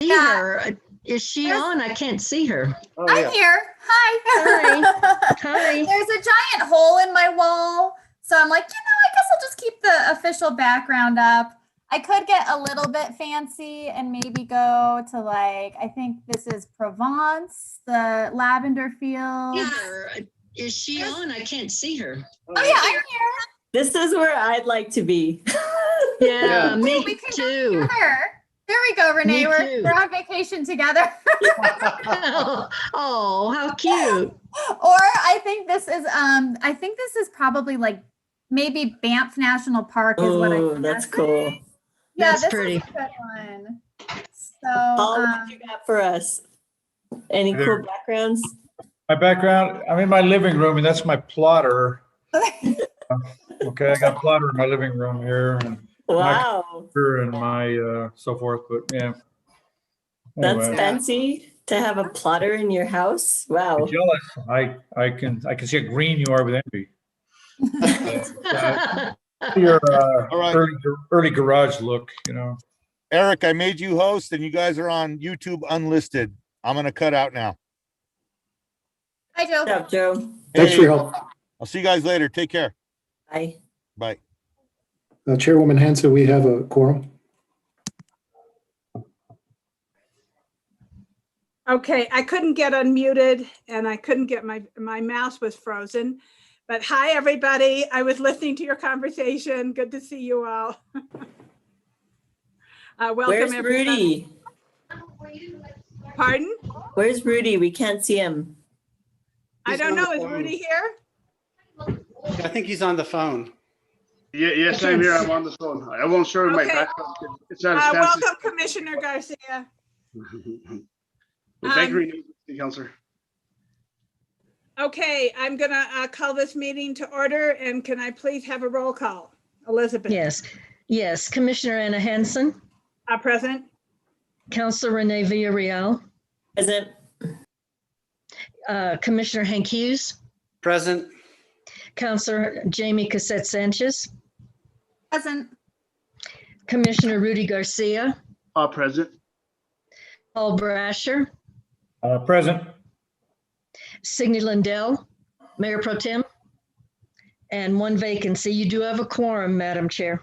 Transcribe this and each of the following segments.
See her. Is she on? I can't see her. Oh, I'm yeah. here. Hi. Hi. There's a giant hole in my wall. So I'm like, I guess I'll just keep the official background up. I could get a little bit fancy and maybe go to I think this is Provence, the lavender fields. Is she on? I can't see her. Oh yeah, I'm here. This is where I'd like to be. Yeah, me We can go too. together. There we go, Renee. Me too. We're on vacation together. Oh, how cute. Or I think this is probably maybe Banff National Park is what I Oh, think. that's cool. Yeah, That's this pretty. is a good one. So Paul, what you got for us? Any cool backgrounds? My background, I'm in my living room and that's my plotter. Okay, I got a plotter in my living room here and Wow, my so forth, but yeah. that's Anyway, fancy to have a plotter in your house. Wow. I'm jealous. I can see how green you are with envy. Your All right. early garage look, Eric, I made you host and you guys are on YouTube unlisted. I'm going to cut out now. hi, Joe. Good job, Joe. Thanks for your help. I'll see you guys later. Take care. Bye. Bye. Chairwoman Hanson, we have a quorum. Okay, I couldn't get unmuted and I couldn't get my mouse was frozen. But hi, everybody. I was listening to your conversation. Good to see you all. Welcome, Where's everyone. Rudy? Pardon? Where's Rudy? We can't see him. I don't know. Is Rudy here? I think he's on the phone. Yeah, yes, I'm here. I'm on the phone. I won't show my Okay. background. It's not as fancy. Welcome, Commissioner Garcia. Thank you, Councilor. Okay, I'm gonna call this meeting to order, and can I please have a roll call? Elizabeth? Yes. Commissioner Anna Hansen, Present? Councilor Renee Villarreal, Present. Commissioner Hank Hughes, Present. Councilor Jamie Cassette Sanchez, Present. Commissioner Rudy Garcia, Present. Paul Brasher, present. Signe Lindell, Mayor Pro Tem, and one vacancy. You do have a quorum, Madam Chair.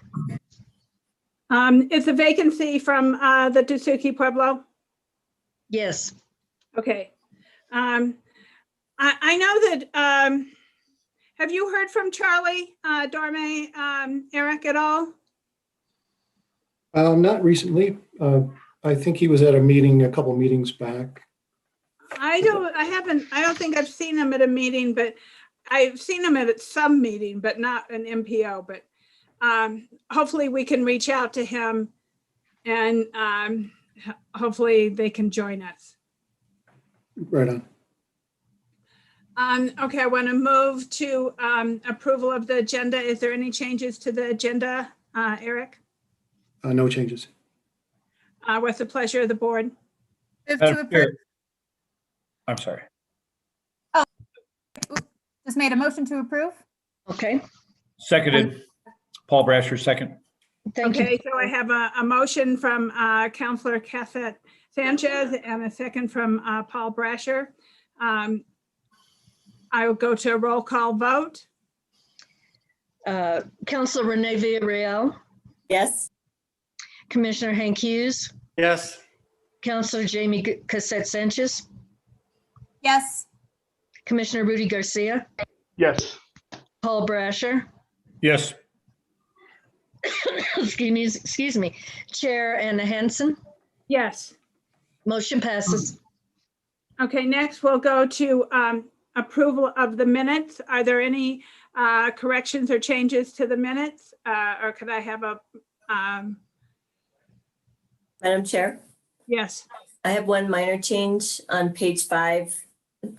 It's a vacancy from the Tusuki Pueblo. Yes. Okay. I know that, have you heard from Charlie Dorme, Eric, at all? Not recently. I think he was at a meeting a couple meetings back. I don't think I've seen him at a meeting, but I've seen him at some meeting, but not an MPO, but hopefully we can reach out to him and hopefully they can join us. Right on. Okay, I want to move to approval of the agenda. Is there any changes to the agenda, Eric? No changes. What's the pleasure of the board? Move Madam to approve. Chair. I'm sorry. Just made a motion to approve. Okay. Seconded. Paul Brasher, second. Thank Okay, you. so I have a motion from Councilor Cassette Sanchez and a second from Paul Brasher. I will go to a roll call vote. Councilor Renee Villarreal, Yes. Commissioner Hank Hughes, Yes. Councilor Jamie Cassette Sanchez, Yes. Commissioner Rudy Garcia, Yes. Paul Brasher, Yes. excuse me, Chair Anna Hansen, Yes. motion passes. Okay, next we'll go to approval of the minutes. Are there any corrections or changes to the minutes? Or could I have a, Madam Chair, yes, I have one minor change on page 5.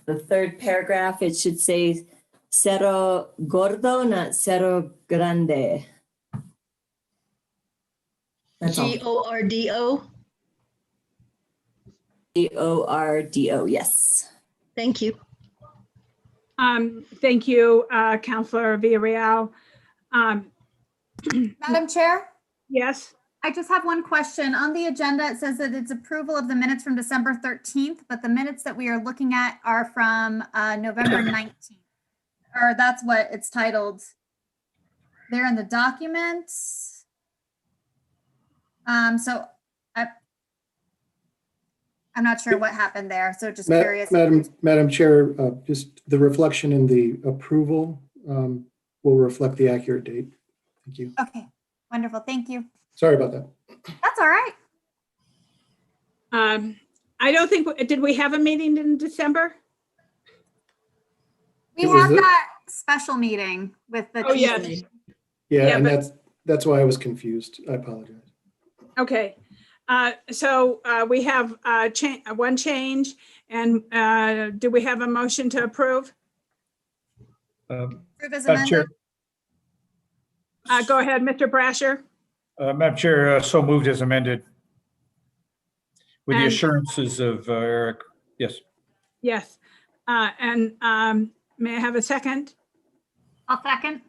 The third paragraph, it should say Cerro Gordo, not Cerro Grande. That's all. Gordo. Gordo, yes. Thank you. thank you, Councilor Villarreal. Madam Chair, Yes, I just have one question. On the agenda, it says that it's approval of the minutes from December 13th, but the minutes that we are looking at are from November 19th. Or that's what it's titled. They're in the documents. So I'm not sure what happened there. So just curious. Madam Chair, just the reflection in the approval will reflect the accurate date. Thank you. Okay, wonderful. Thank you. Sorry about that. That's all right. I don't think, did we have a meeting in December? We It was had the- that special meeting with the Oh, yeah. TC. Yeah, Yeah, and but- that's why I was confused. I apologize. Okay. So we have one change, and do we have a motion to approve? Approve as Madam Chair, amended. Go ahead, Mr. Brasher. Madam Chair, so moved as amended with the And- assurances of Eric. Yes. Yes. And may I have a second? I'll second.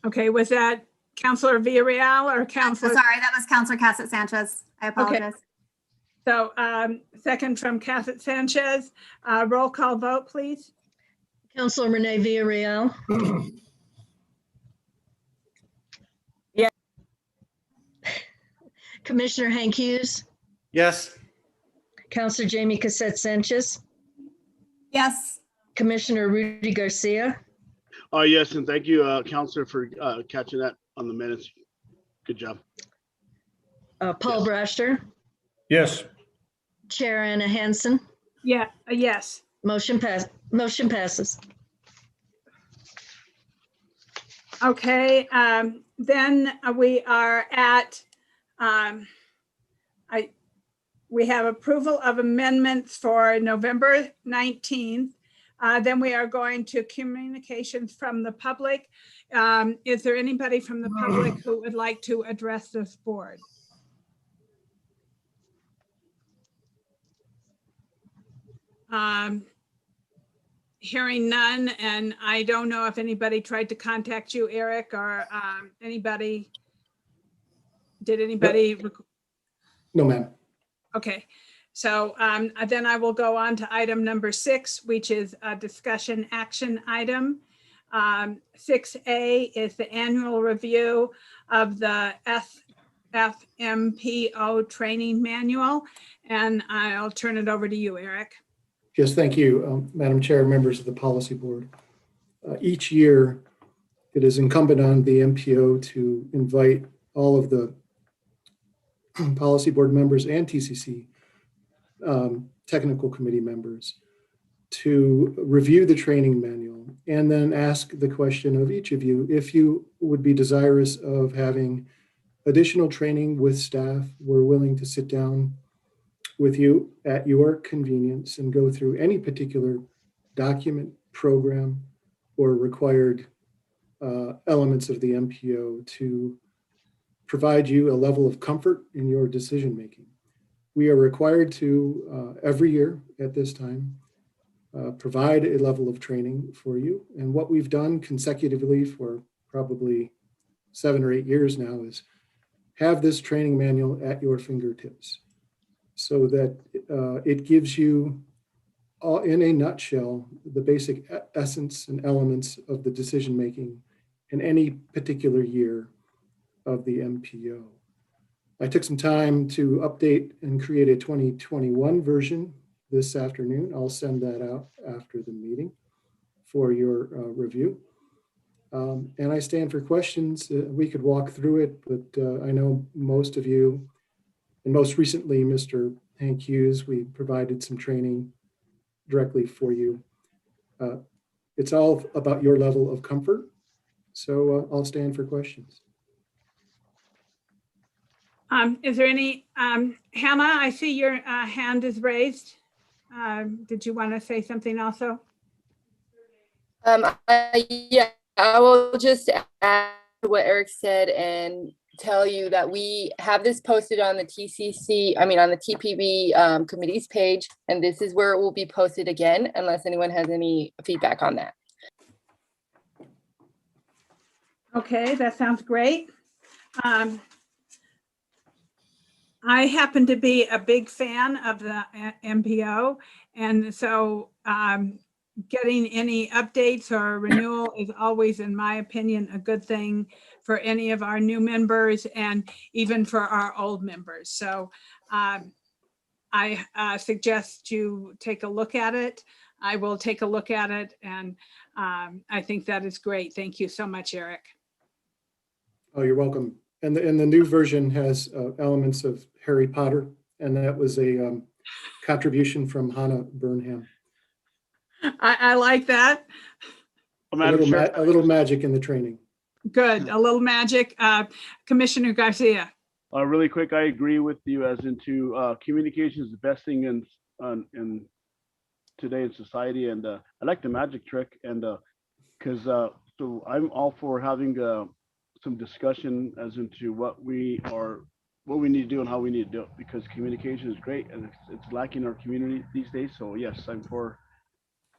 Okay, was that Counselor Villarreal or So Counselor? sorry, that was Counselor Cassett Sanchez. I apologize. So second from Cassett Sanchez. Roll call vote, please. Counselor Renee Villarreal. Yeah. Commissioner Hank Hughes. Yes. Counselor Jamie Cassette Sanchez. Yes. Commissioner Rudy Garcia. Yes, and thank you, Counselor, for catching that on the minutes. Good job. Paul Brasher. Yes. Chair Anna Hansen. Yeah, yes. Motion passes. Okay, then we are at, we have approval of amendments for November 19th. Then we are going to communications from the public. Is there anybody from the public who would like to address this board? Hearing none, and I don't know if anybody tried to contact you, Eric, or anybody. Did anybody? No, ma'am. Okay, so then I will go on to item number 6, which is a discussion action item. 6A is the annual review of the Sfmpo training manual, and I'll turn it over to you, Eric. Yes, thank you, Madam Chair, members of the Policy Board. Each year, it is incumbent on the MPO to invite all of the Policy Board members and TCC technical committee members to review the training manual and then ask the question of each of you if you would be desirous of having additional training with staff. We're willing to sit down with you at your convenience and go through any particular document, program, or required elements of the MPO to provide you a level of comfort in your decision-making. We are required to, every year at this time, provide a level of training for you. And what we've done consecutively for probably 7 or 8 years now is have this training manual at your fingertips, so that it gives you, in a nutshell, the basic essence and elements of the decision-making in any particular year of the MPO. I took some time to update and create a 2021 version this afternoon. I'll send that out after the meeting for your review. And I stand for questions. We could walk through it, but I know most of you, and most recently, Mr. Hank Hughes, we provided some training directly for you. It's all about your level of comfort. So I'll stand for questions. Is there any, Hannah, I see your hand is raised. Did you want to say something also? Yeah, I will just add what Eric said and tell you that we have this posted on the on the TPB committee's page, and this is where it will be posted again, unless anyone has any feedback on that. Okay, that sounds great. I happen to be a big fan of the MPO, and so getting any updates or renewal is always, in my opinion, a good thing for any of our new members and even for our old members. So I suggest you take a look at it. I will take a look at it, and I think that is great. Thank you so much, Eric. Oh, you're welcome. And the new version has elements of Harry Potter, and that was a contribution from Hannah Burnham. I like that. A little magic in the training. Good. A little magic. Commissioner Garcia. Really quick, I agree with you as into communication is the best thing in today in society, and I like the magic trick, and because so I'm all for having some discussion as into what we need to do and how we need to do it, because communication is great and it's lacking in our community these days. So yes, I'm for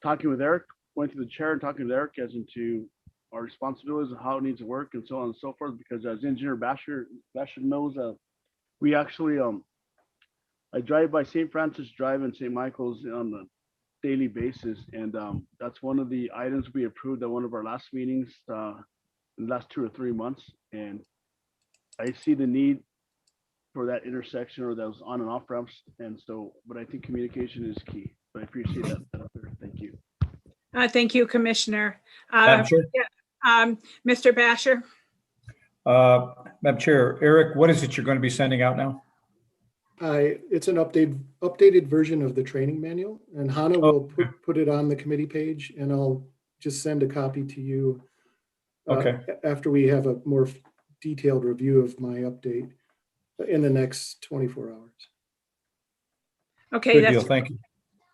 talking with Eric, going to the chair and talking to Eric as into our responsibilities and how it needs to work and so on and so forth, because as Engineer Basher knows, we actually I drive by St. Francis Drive and St. Michael's on a daily basis, and that's one of the items we approved at one of our last meetings in the last 2 or 3 months, and I see the need for that intersection or those on and off ramps, and so, but I think communication is key. But I appreciate that. Thank you. Thank you, Commissioner. Madam Chair? Mr. Basher. Madam Chair, Eric, what is it you're going to be sending out now? It's an updated version of the training manual, and Hannah will put it on the committee page, and I'll just send a copy to you after we have a more detailed review of my update in the next 24 hours. Okay, good deal. Thank you.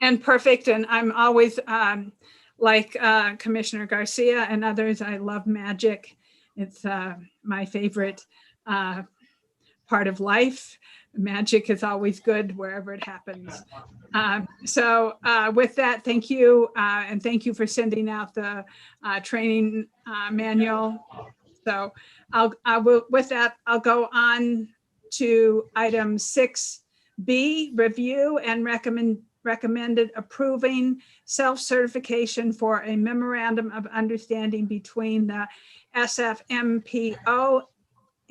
And perfect. And I'm always like Commissioner Garcia and others, I love magic. It's my favorite part of life. Magic is always good wherever it happens. So with that, thank you. And thank you for sending out the training manual. So with that, I'll go on to item 6B, review and recommended approving self-certification for a memorandum of understanding between the Sfmpo,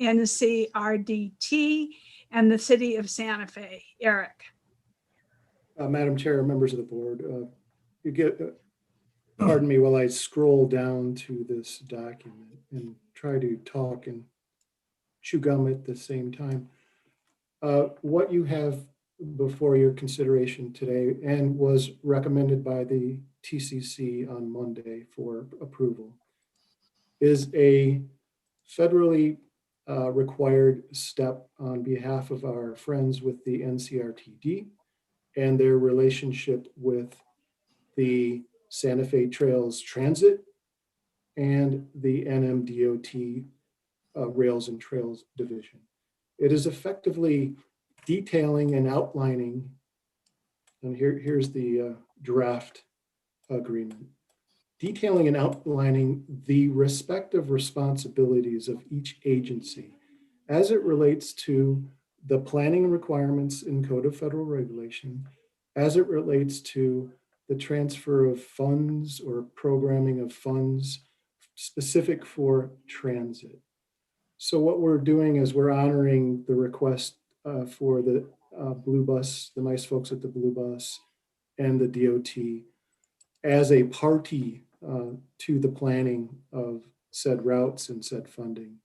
NCRDT, and the city of Santa Fe. Eric. Madam Chair, members of the board, pardon me while I scroll down to this document and try to talk and chew gum at the same time. What you have before your consideration today and was recommended by the TCC on Monday for approval is a federally required step on behalf of our friends with the NCRTD and their relationship with the Santa Fe Trails Transit and the NMDOT Rails and Trails Division. It is effectively detailing and outlining, and here's the draft agreement, detailing and outlining the respective responsibilities of each agency as it relates to the planning requirements in Code of Federal Regulation, as it relates to the transfer of funds or programming of funds specific for transit. So what we're doing is we're honoring the request for the Blue Bus, the nice folks at the Blue Bus and the DOT as a party to the planning of said routes and said funding.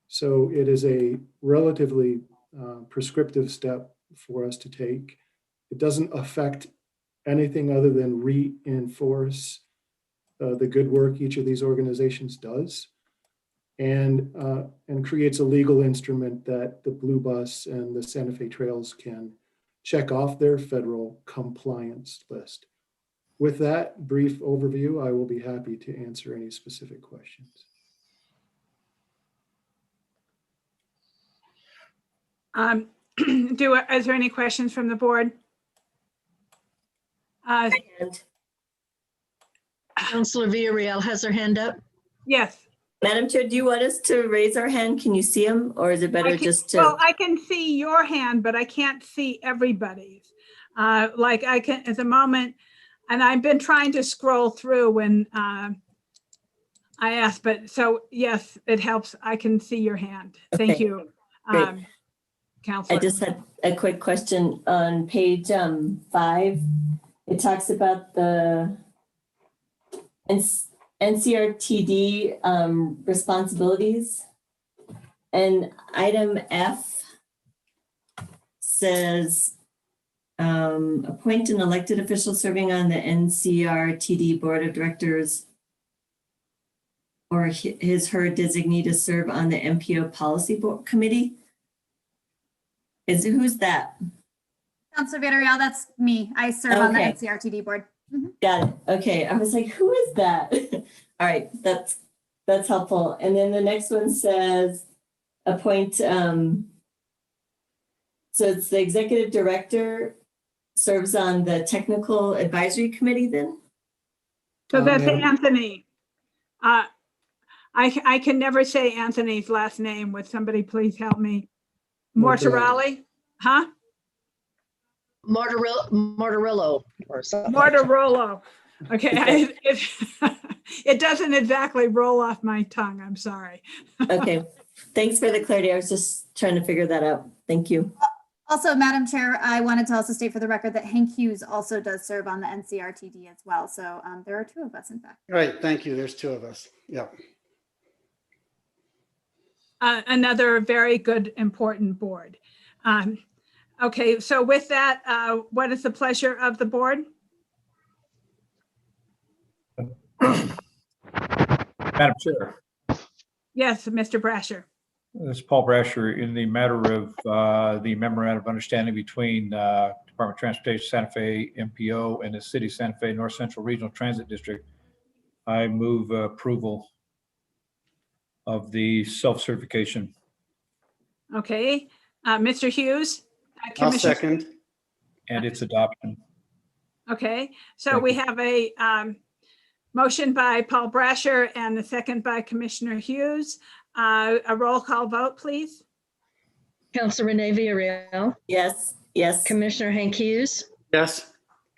So it is a relatively prescriptive step for us to take. It doesn't affect anything other than reinforce the good work each of these organizations does, and creates a legal instrument that the Blue Bus and the Santa Fe Trails can check off their federal compliance list. With that brief overview, I will be happy to answer any specific questions. Is there any questions from the board? Councilor Villarreal has her hand up. Yes. Madam Chair, do you want us to raise our hand? Can you see them, or is it better just to? Well, I can see your hand, but I can't see everybody's. Like I can at the moment, and I've been trying to scroll through when I asked, but so yes, it helps. I can see your hand. Thank Okay, you, great. Counselor. I just had a quick question on page 5. It talks about the NCRTD responsibilities, and item F says appoint an elected official serving on the NCRTD Board of Directors or his/her designee to serve on the MPO Policy Board Committee. Who's that? Counselor Villarreal, that's me. I serve on the Okay. NCRTD board. Got it. Okay. I was like, who is that? All right. That's helpful. And then the next one says appoint, so it's the executive director serves on the technical advisory committee then? So that's Madam- Anthony. I can never say Anthony's last name. Would somebody please help me? Mortarelli? Huh? Mortarillo or something. Mortarolo. Okay. It doesn't exactly roll off my tongue. I'm sorry. Okay. Thanks for the clarity. I was just trying to figure that out. Thank you. Also, Madam Chair, I wanted to also state for the record that Hank Hughes also does serve on the NCRTD as well. So there are 2 of us, in fact. Right, thank you. There's 2 of us. Yep. Another very good, important board. Okay, so with that, what is the pleasure of the board? Madam Chair, Yes, Mr. Brasher. this is Paul Brasher. In the matter of the memorandum of understanding between Department of Transportation, Santa Fe, MPO, and the City of Santa Fe North Central Regional Transit District, I move approval of the self-certification. Okay, Mr. Hughes? I'll Commissioner- second. And its adoption. Okay, so Thank we you. have a motion by Paul Brasher and a second by Commissioner Hughes. A roll call vote, please. Counselor Renee Villarreal, Yes. Yes. Commissioner Hank Hughes, Yes.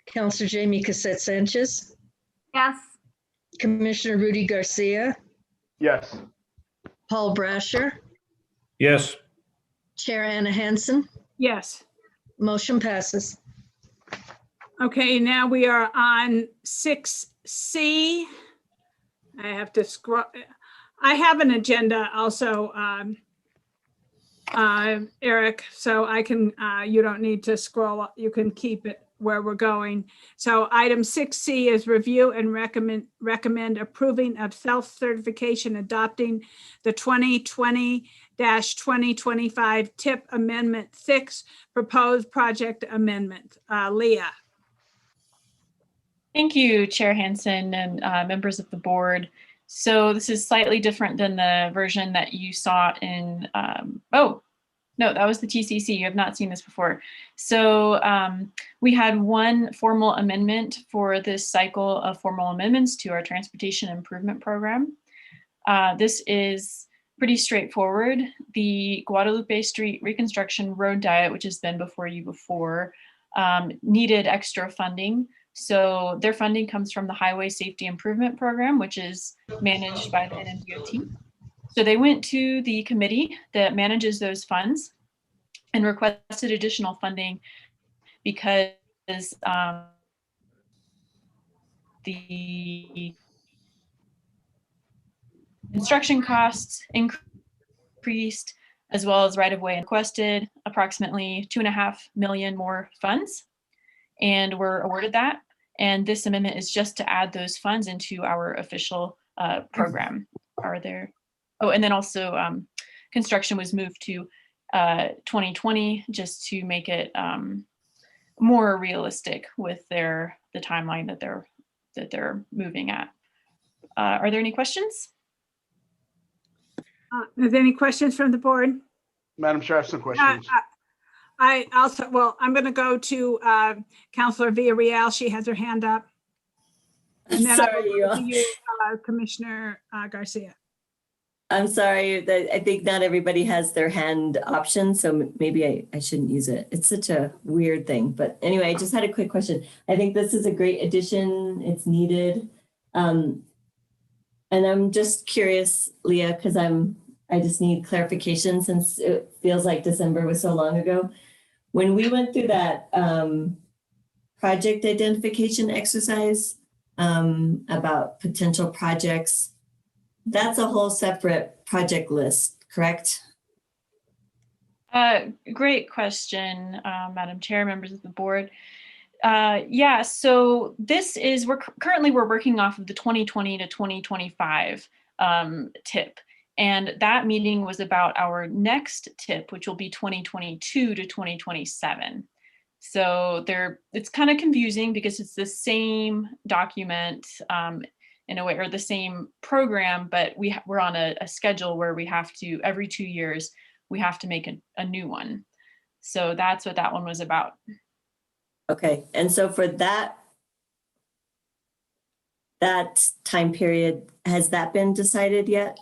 Counselor Jamie Cassette Sanchez, Yes. Commissioner Rudy Garcia, Yes. Paul Brasher, Yes. Chair Anna Hansen, Yes. motion passes. Okay, now we are on 6C. I have to scroll. I have an agenda also, Eric, so I can, you don't need to scroll. You can keep it where we're going. So item 6C is review and recommend approving of self-certification adopting the 2020-2025 TIP Amendment 6 proposed project amendment. Leah. Thank you, Chair Hansen and members of the board. So this is slightly different than the version that you saw in, oh, no, that was the TCC. You have not seen this before. So we had one formal amendment for this cycle of formal amendments to our transportation improvement program. This is pretty straightforward. The Guadalupe Street Reconstruction Road Diet, which has been before you before, needed extra funding. So their funding comes from the Highway Safety Improvement Program, which is managed by the NMDOT. So they went to the committee that manages those funds and requested additional funding because the construction costs increased, as well as right-of-way, requested approximately $2.5 million more funds, and were awarded that. And this amendment is just to add those funds into our official program. Are there? Oh, and then also construction was moved to 2020 just to make it more realistic with the timeline that they're moving at. Are there any questions? Are there any questions from the board? Madam Chair, I have some questions. I also, well, I'm going to go to Councilor Villarreal. She has her hand up. And then Sorry, I'll go to you, Commissioner Garcia. I'm sorry that I think not everybody has their hand option, so maybe I shouldn't use it. It's such a weird thing. But anyway, I just had a quick question. I think this is a great addition. It's needed. And I'm just curious, Leah, because I just need clarification since it feels like December was so long ago. When we went through that project identification exercise about potential projects, that's a whole separate project list, correct? Great question, Madam Chair, members of the board. Yeah, so this is, we're working off of the 2020 to 2025 TIP. And that meeting was about our next TIP, which will be 2022 to 2027. So it's kind of confusing because it's the same document in a way, or the same program, but we're on a schedule where we have to, every 2 years, we have to make a new one. So that's what that one was about. Okay, and so for that time period, has that been decided yet?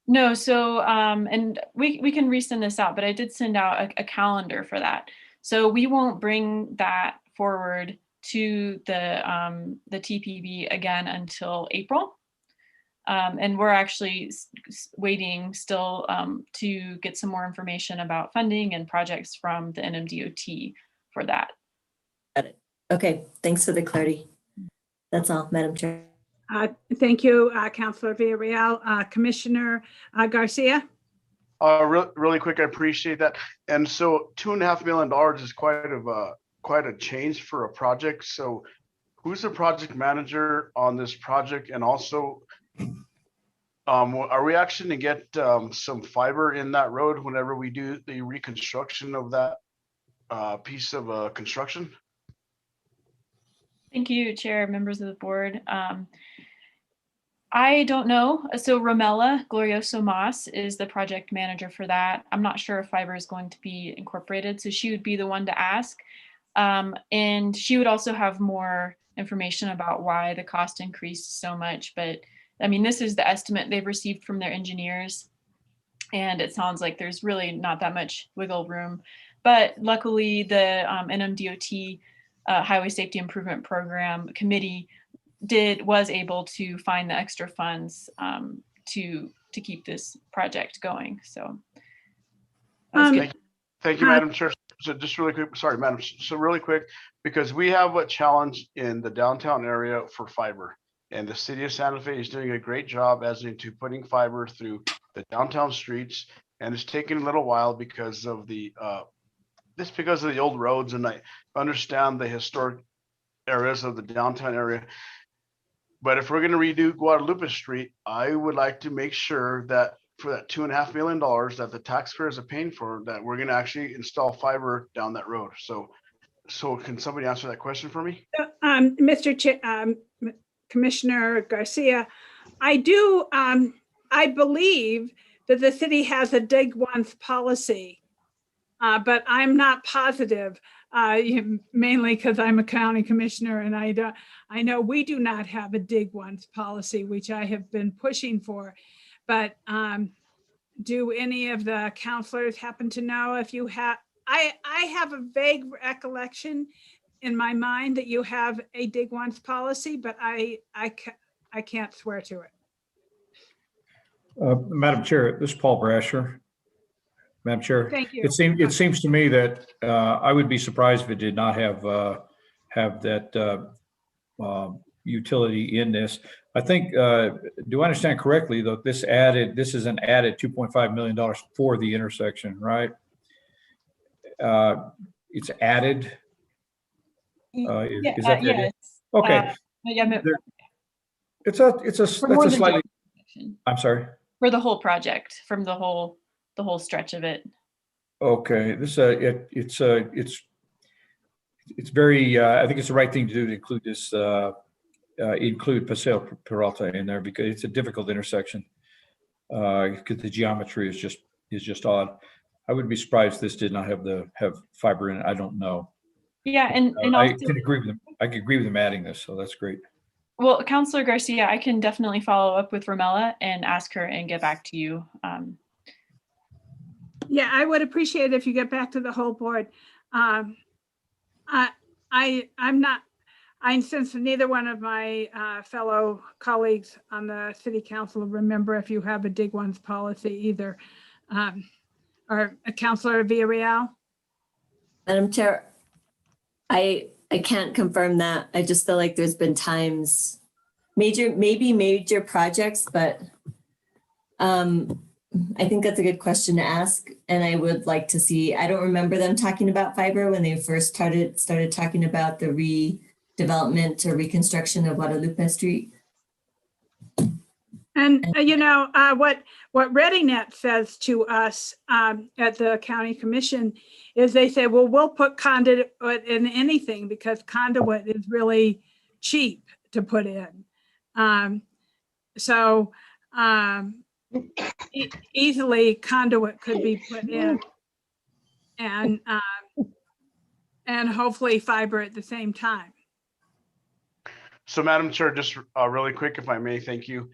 No, so and we can resend this out, but I did send out a calendar for that. So we won't bring that forward to the TPB again until April. And we're actually waiting still to get some more information about funding and projects from the NMDOT for that. Got it. Okay, thanks for the clarity. That's all, Madam Chair. Thank you, Councilor Villarreal. Commissioner Garcia? Really quick, I appreciate that. And so $2.5 million is quite a change for a project. So who's the project manager on this project? And also, are we actually going to get some fiber in that road whenever we do the reconstruction of that piece of construction? Thank you, Chair, members of the board. I don't know. So Romella Glorioso Mas is the project manager for that. I'm not sure if fiber is going to be incorporated, so she would be the one to ask. And she would also have more information about why the cost increased so much. But I mean, this is the estimate they've received from their engineers. And it sounds like there's really not that much wiggle room. But luckily, the NMDOT Highway Safety Improvement Program Committee was able to find the extra funds to keep this project going. So Thank you, Madam Chair. So just really quick, sorry, Madam. So really quick, because we have a challenge in the downtown area for fiber, and the city of Santa Fe is doing a great job as into putting fiber through the downtown streets, and it's taking a little while because of the because of the old roads, and I understand the historic areas of the downtown area. But if we're going to redo Guadalupe Street, I would like to make sure that for that $2.5 million that the taxpayers are paying for, that we're going to actually install fiber down that road. So can somebody answer that question for me? Commissioner Garcia, I believe that the city has a dig once policy, but I'm not positive. Mainly because I'm a county commissioner, and I know we do not have a dig once policy, which I have been pushing for. But do any of the counselors happen to know if you have? I have a vague recollection in my mind that you have a dig once policy, but I can't swear to it. Madam Chair, this is Paul Brasher. Madam Chair, Thank you. It seems to me that I would be surprised if it did not have that utility in this. I think, do I understand correctly though? This is an added $2.5 million for the intersection, right? It's added. Is that yes. okay? It's a slightly. I'm sorry. For the whole project, from the whole stretch of it. Okay, this it's very. I think it's the right thing to do to include this. Include Paseo Peralta in there because it's a difficult intersection. Because the geometry is just odd. I wouldn't be surprised if this did not have fiber in it. I don't know. Yeah, and I also, can agree with them. I can agree with them adding this, so that's great. Well, Councillor Garcia, I can definitely follow up with Rommella and ask her and get back to you. Yeah, I would appreciate it if you get back to the whole board. Since neither one of my fellow colleagues on the city council remember if you have a dig once policy either. Or a Councillor Villarreal? Madam Chair, I can't confirm that. I just feel like there's been times, maybe major projects, but I think that's a good question to ask. And I would like to see, I don't remember them talking about fiber when they first started talking about the redevelopment or reconstruction of Guadalupe Street. And you know, what ReadyNet says to us at the county commission is they say, well, we'll put conduit in anything because conduit is really cheap to put in. Easily conduit could be put in and hopefully fiber at the same time. So Madam Chair, just really quick, if I may, thank you.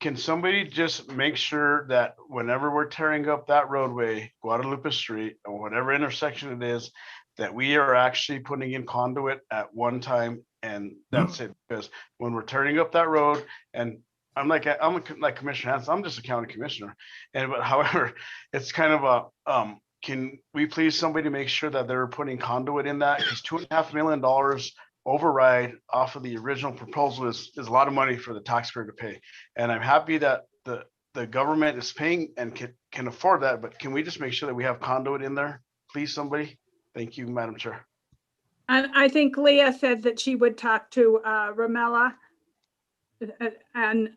Can somebody just make sure that whenever we're tearing up that roadway, Guadalupe Street, or whatever intersection it is, that we are actually putting in conduit at one time, and that's it. Because when we're tearing up that road, and I'm like Commissioner Hanson, I'm just a county commissioner, but however, it's kind of a can we please somebody make sure that they're putting conduit in that? Because $2.5 million override off of the original proposal is a lot of money for the taxpayer to pay. And I'm happy that the government is paying and can afford that, but can we just make sure that we have conduit in there? Please, somebody. Thank you, Madam Chair. And I think Leah said that she would talk to Rommella and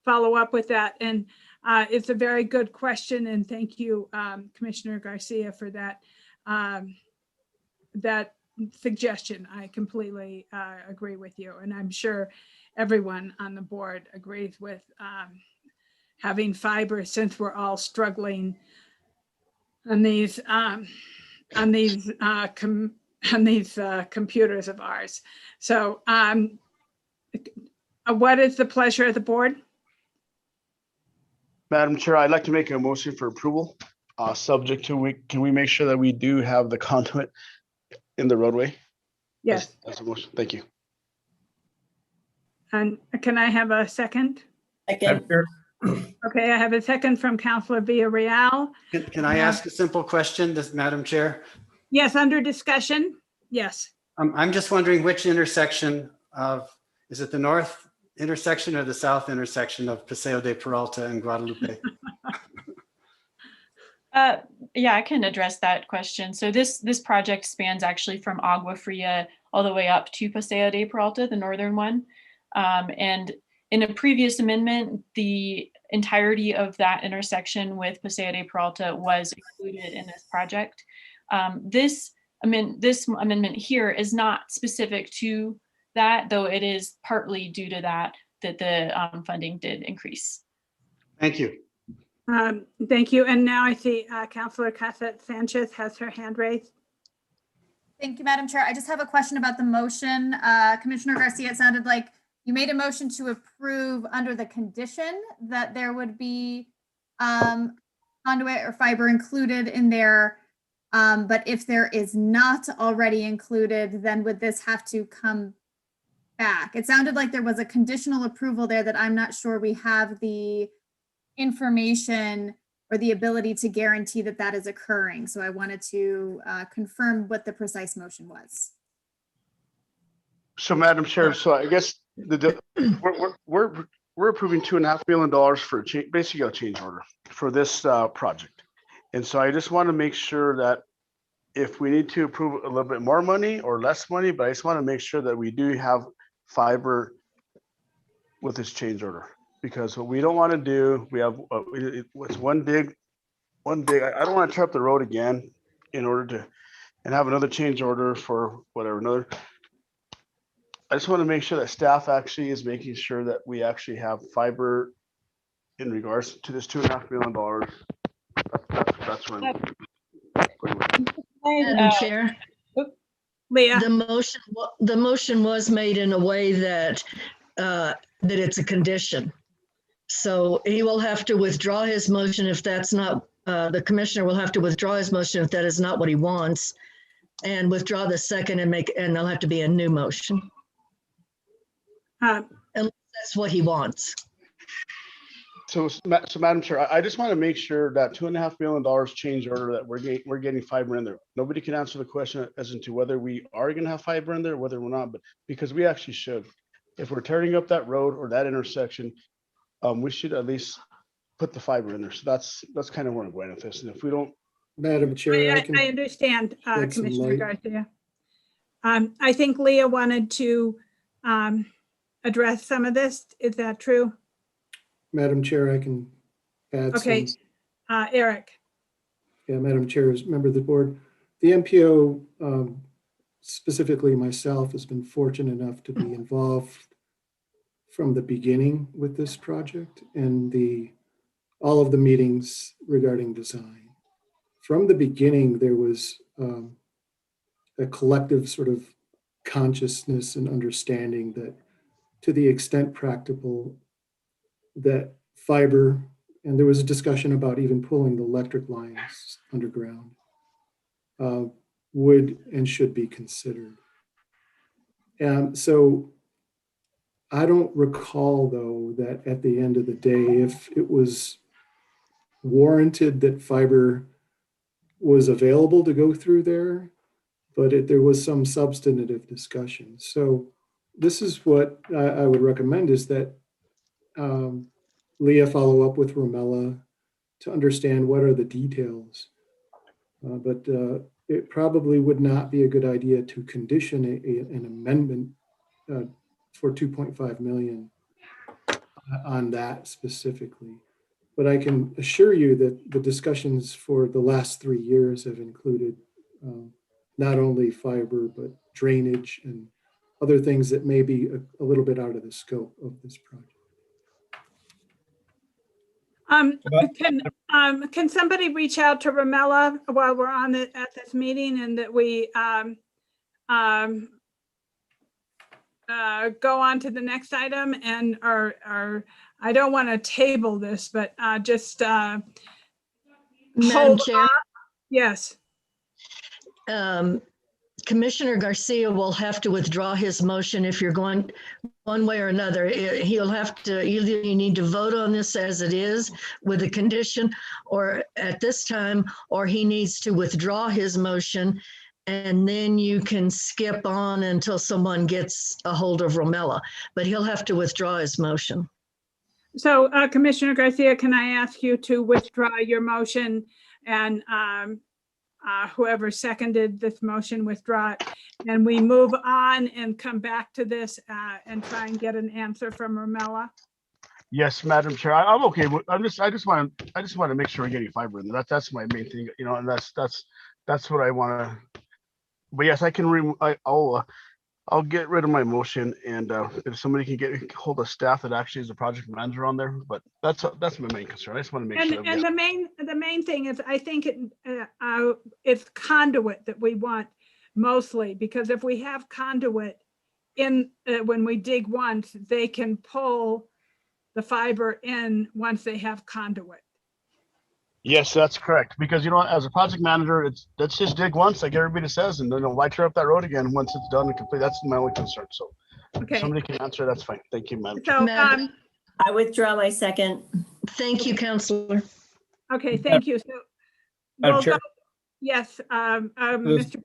follow up with that. And it's a very good question. And thank you, Commissioner Garcia, for that, that suggestion. I completely agree with you. And I'm sure everyone on the board agrees with having fiber, since we're all struggling on these computers of ours. So what is the pleasure of the board? Madam Chair, I'd like to make a motion for approval, subject to can we make sure that we do have the conduit in the roadway? Yes. That's a motion. Thank you. And can I have a second? Second. Okay, I have a second from Councillor Villarreal. Can I ask a simple question, Madam Chair? Yes, under discussion. Yes. I'm just wondering which intersection of, is it the north intersection or the south intersection of Paseo de Peralta and Guadalupe? Yeah, I can address that question. So this project spans actually from Agua Fria all the way up to Paseo de Peralta, the northern one. And in a previous amendment, the entirety of that intersection with Paseo de Peralta was included in this project. This amendment here is not specific to that, though it is partly due to that the funding did increase. Thank you. Thank you. And now I see Councillor Cassette Sanchez has her hand raised. Thank you, Madam Chair. I just have a question about the motion. Commissioner Garcia, it sounded like you made a motion to approve under the condition that there would be conduit or fiber included in there. But if there is not already included, then would this have to come back? It sounded like there was a conditional approval there that I'm not sure we have the information or the ability to guarantee that that is occurring. So I wanted to confirm what the precise motion was. So Madam Chair, so I guess we're approving $2.5 million for basically a change order for this project. And so I just want to make sure that if we need to approve a little bit more money or less money, but I just want to make sure that we do have fiber with this change order. Because what we don't want to do, we have what's one big. I don't want to tear up the road again in order to and have another change order for whatever. I just want to make sure that staff actually is making sure that we actually have fiber in regards to this $2.5 million. That's what I'm. Madam Chair. Leah? The motion was made in a way that it's a condition. So he will have to withdraw his motion if that's not, the commissioner will have to withdraw his motion if that is not what he wants, and withdraw the second and there'll have to be a new motion. Unless that's what he wants. So Madam Chair, I just want to make sure that $2.5 million change order that we're getting fiber in there. Nobody can answer the question as into whether we are going to have fiber in there, whether we're not, but because we actually should. If we're tearing up that road or that intersection, we should at least put the fiber in there. So that's kind of where I'm going with this. And if we don't, Madam Chair, I understand, shed some Commissioner light. Garcia. I think Leah wanted to address some of this. Is that true? Madam Chair, I can add Okay, some. Eric. Yeah, Madam Chair, as member of the board, the MPO, specifically myself, has been fortunate enough to be involved from the beginning with this project and all of the meetings regarding design. From the beginning, there was a collective sort of consciousness and understanding that, to the extent practicable, that fiber, and there was a discussion about even pulling the electric lines underground, would and should be considered. And so I don't recall, though, that at the end of the day, if it was warranted that fiber was available to go through there, but there was some substantive discussion. So this is what I would recommend, is that Leah follow up with Romella to understand what are the details. But it probably would not be a good idea to condition an amendment for 2.5 million on that specifically. But I can assure you that the discussions for the last 3 years have included not only fiber, but drainage and other things that may be a little bit out of the scope of this project. Can somebody reach out to Romella while we're at this meeting, and that we go on to the next item, and or I don't want to table this, but just Madam hold Chair, off. Yes. Commissioner Garcia will have to withdraw his motion if you're going one way or another. He'll have to, either you need to vote on this as it is with a condition, or at this time, or he needs to withdraw his motion, and then you can skip on until someone gets a hold of Romella, but he'll have to withdraw his motion. So Commissioner Garcia, can I ask you to withdraw your motion, and whoever seconded this motion withdraw it, and we move on and come back to this and try and get an answer from Romella? yes, Madam Chair, I'm okay. I just want to make sure we're getting fiber in there. That's my main thing, you know, and that's what I want to. But yes, I can. I'll get rid of my motion, and if somebody can get hold of staff that actually is a project manager on there, but that's my main concern. I just want to make sure. And the main thing is, I think it's conduit that we want mostly, because if we have conduit in when we dig once, they can pull the fiber in once they have conduit. Yes, that's correct. Because, you know, as a project manager, let's just dig once, like everybody says, and then why tear up that road again once it's done and complete? That's my only concern. So Okay. if somebody can answer, that's fine. Thank you, Madam. So, I withdraw my second. Thank you, Counselor. okay, thank you. So, Madam Chair. Yes, Mr.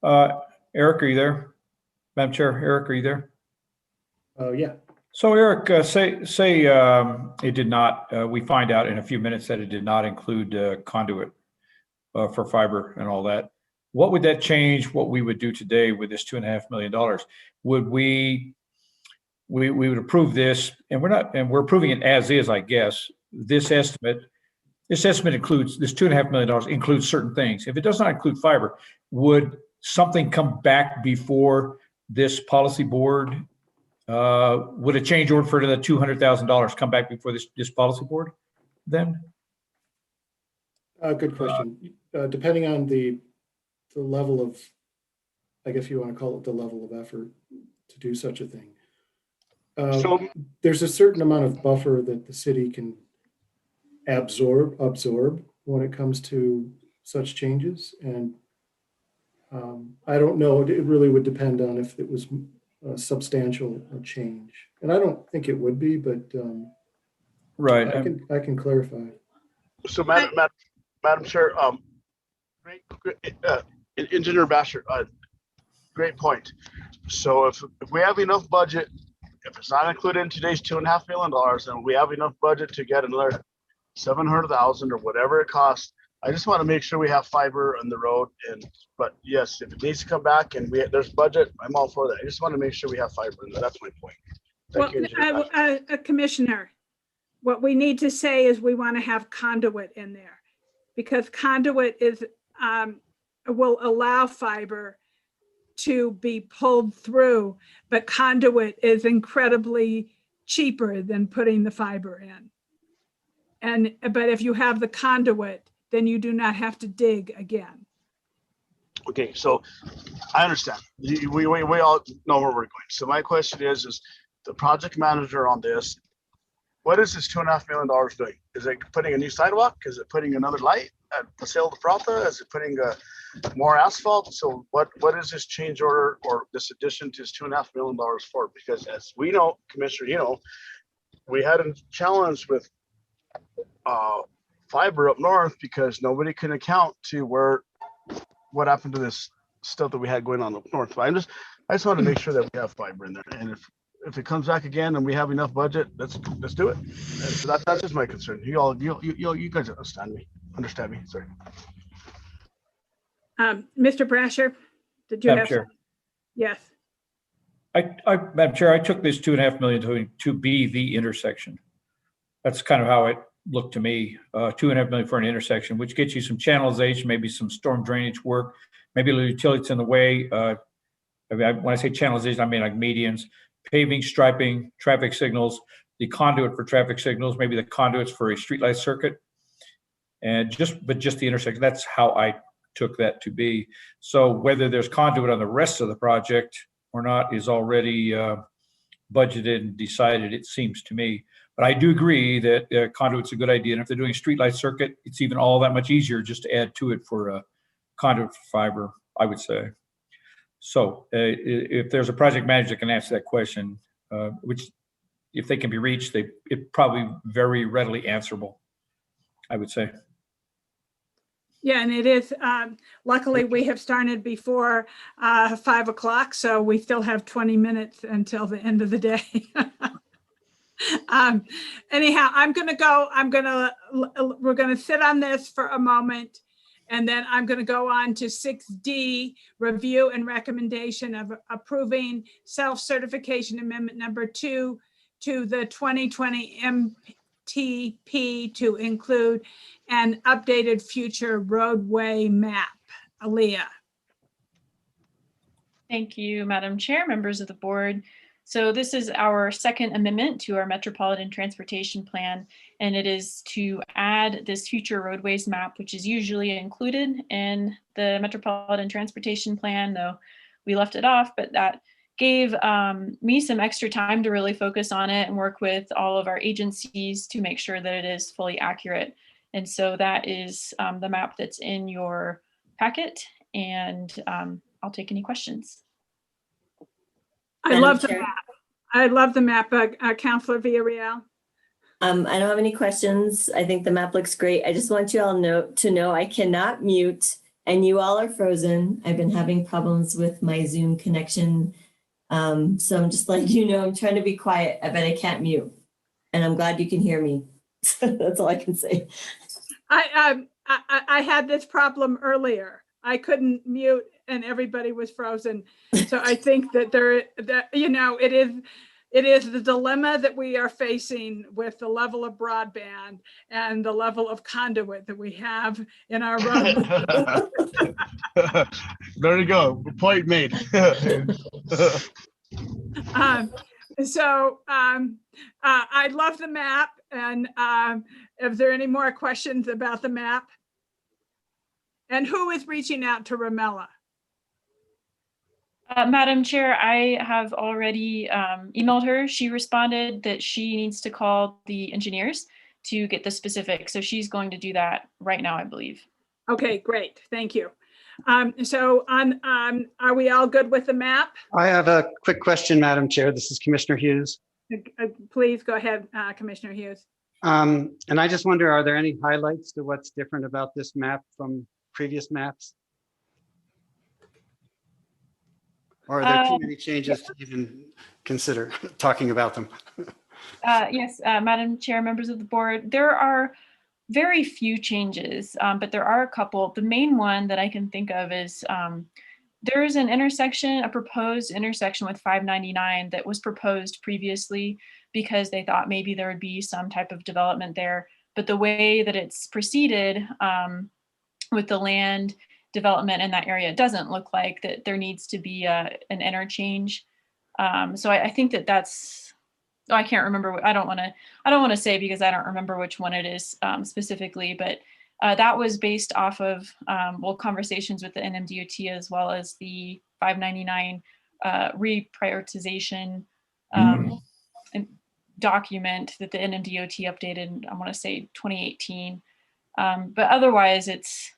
Brasher. Eric, are you there? Madam Chair, Eric, are you there? Yeah. So Eric, say it did not, we find out in a few minutes that it did not include conduit for fiber and all that. What would that change what we would do today with this $2.5 million? Would we would approve this, and we're approving it as is, I guess. This estimate includes, this $2.5 million includes certain things. If it does not include fiber, would something come back before this policy board? Would a change order for the $200,000 come back before this policy board then? Good question. Depending on the level of I guess you want to call it the level of effort to do such a thing. So There's a certain amount of buffer that the city can absorb when it comes to such changes. And I don't know, it really would depend on if it was a substantial change. And I don't think it would be, but Right. I can clarify. so Madam Chair, great, Engineer Basher, great point. So if we have enough budget, if it's not included in today's $2.5 million, and we have enough budget to get another 700,000 or whatever it costs, I just want to make sure we have fiber on the road. But yes, if it needs to come back and there's budget, I'm all for that. I just want to make sure we have fiber in there. That's my point. Thank you, Engineer Basher. Commissioner, what we need to say is we want to have conduit in there, because conduit is will allow fiber to be pulled through, but conduit is incredibly cheaper than putting the fiber in. But if you have the conduit, then you do not have to dig again. Okay, so I understand. We all know where we're going. So my question is the project manager on this, what is this $2.5 million doing? Is it putting a new sidewalk? Is it putting another light at Paseo de Prata? Is it putting more asphalt? So what is this change order or this addition to this $2.5 million for? Because as we know, Commissioner, you know, we had a challenge with fiber up north because nobody can account to what happened to this stuff that we had going on up north. But I just want to make sure that we have fiber in there. And if it comes back again and we have enough budget, let's do it. And so that's just my concern. You guys understand me. Sorry. Mr. Brasher, did you Madam have? Chair. Yes. Madam Chair, I took this $2.5 million to be the intersection. That's kind of how it looked to me. $2.5 million for an intersection, which gets you some channelization, maybe some storm drainage work, maybe a little utilities in the way. When I say channelization, I mean like medians, paving, striping, traffic signals, the conduit for traffic signals, maybe the conduits for a streetlight circuit, and just the intersection. That's how I took that to be. So whether there's conduit on the rest of the project or not is already budgeted and decided, it seems to me. But I do agree that conduit's a good idea. And if they're doing a streetlight circuit, it's even all that much easier just to add to it for a conduit for fiber, I would say. So if there's a project manager that can answer that question, which if they can be reached, it probably very readily answerable, I would say. Yeah, and it is, luckily we have started before 5 o'clock, so we still have 20 minutes until the end of the day. Anyhow, we're going to sit on this for a moment, and then I'm going to go on to 6D, review and recommendation of approving self-certification amendment number 2 to the 2020 MPTP to include an updated future roadway map. Aaliyah. Thank you, Madam Chair, members of the board. So this is our second amendment to our Metropolitan Transportation Plan, and it is to add this future roadways map, which is usually included in the Metropolitan Transportation Plan, though we left it off, but that gave me some extra time to really focus on it and work with all of our agencies to make sure that it is fully accurate. And so that is the map that's in your packet, and I'll take any questions. I love the map. I love the map, Councilor Villarreal. I don't have any questions. I think the map looks great. I just want you all to know I cannot mute, and you all are frozen. I've been having problems with my Zoom connection. So I'm just letting you know I'm trying to be quiet, but I can't mute. And I'm glad you can hear me. That's all I can say. I had this problem earlier. I couldn't mute and everybody was frozen. So I think that it is the dilemma that we are facing with the level of broadband and the level of conduit that we have in our road. There you go. Point made. I love the map. And if there are any more questions about the map? And who is reaching out to Ramella? Madam Chair, I have already emailed her. She responded that she needs to call the engineers to get the specifics. So she's going to do that right now, I believe. Okay, great. Thank you. So are we all good with the map? I have a quick question, Madam Chair. This is Commissioner Hughes. Please go ahead, Commissioner Hughes. And I just wonder, are there any highlights to what's different about this map from previous maps? Or are there too many changes to even consider talking about them? Yes, Madam Chair, members of the board, there are very few changes, but there are a couple. The main one that I can think of is there's an intersection, a proposed intersection with 599 that was proposed previously because they thought maybe there would be some type of development there. But the way that it's proceeded with the land development in that area, it doesn't look like that there needs to be an interchange. So I think that that's, I can't remember. I don't want to say because I don't remember which one it is specifically, but that was based off of conversations with the NMDOT as well as the 599 reprioritization document that the NMDOT updated. I want to say 2018, but otherwise it's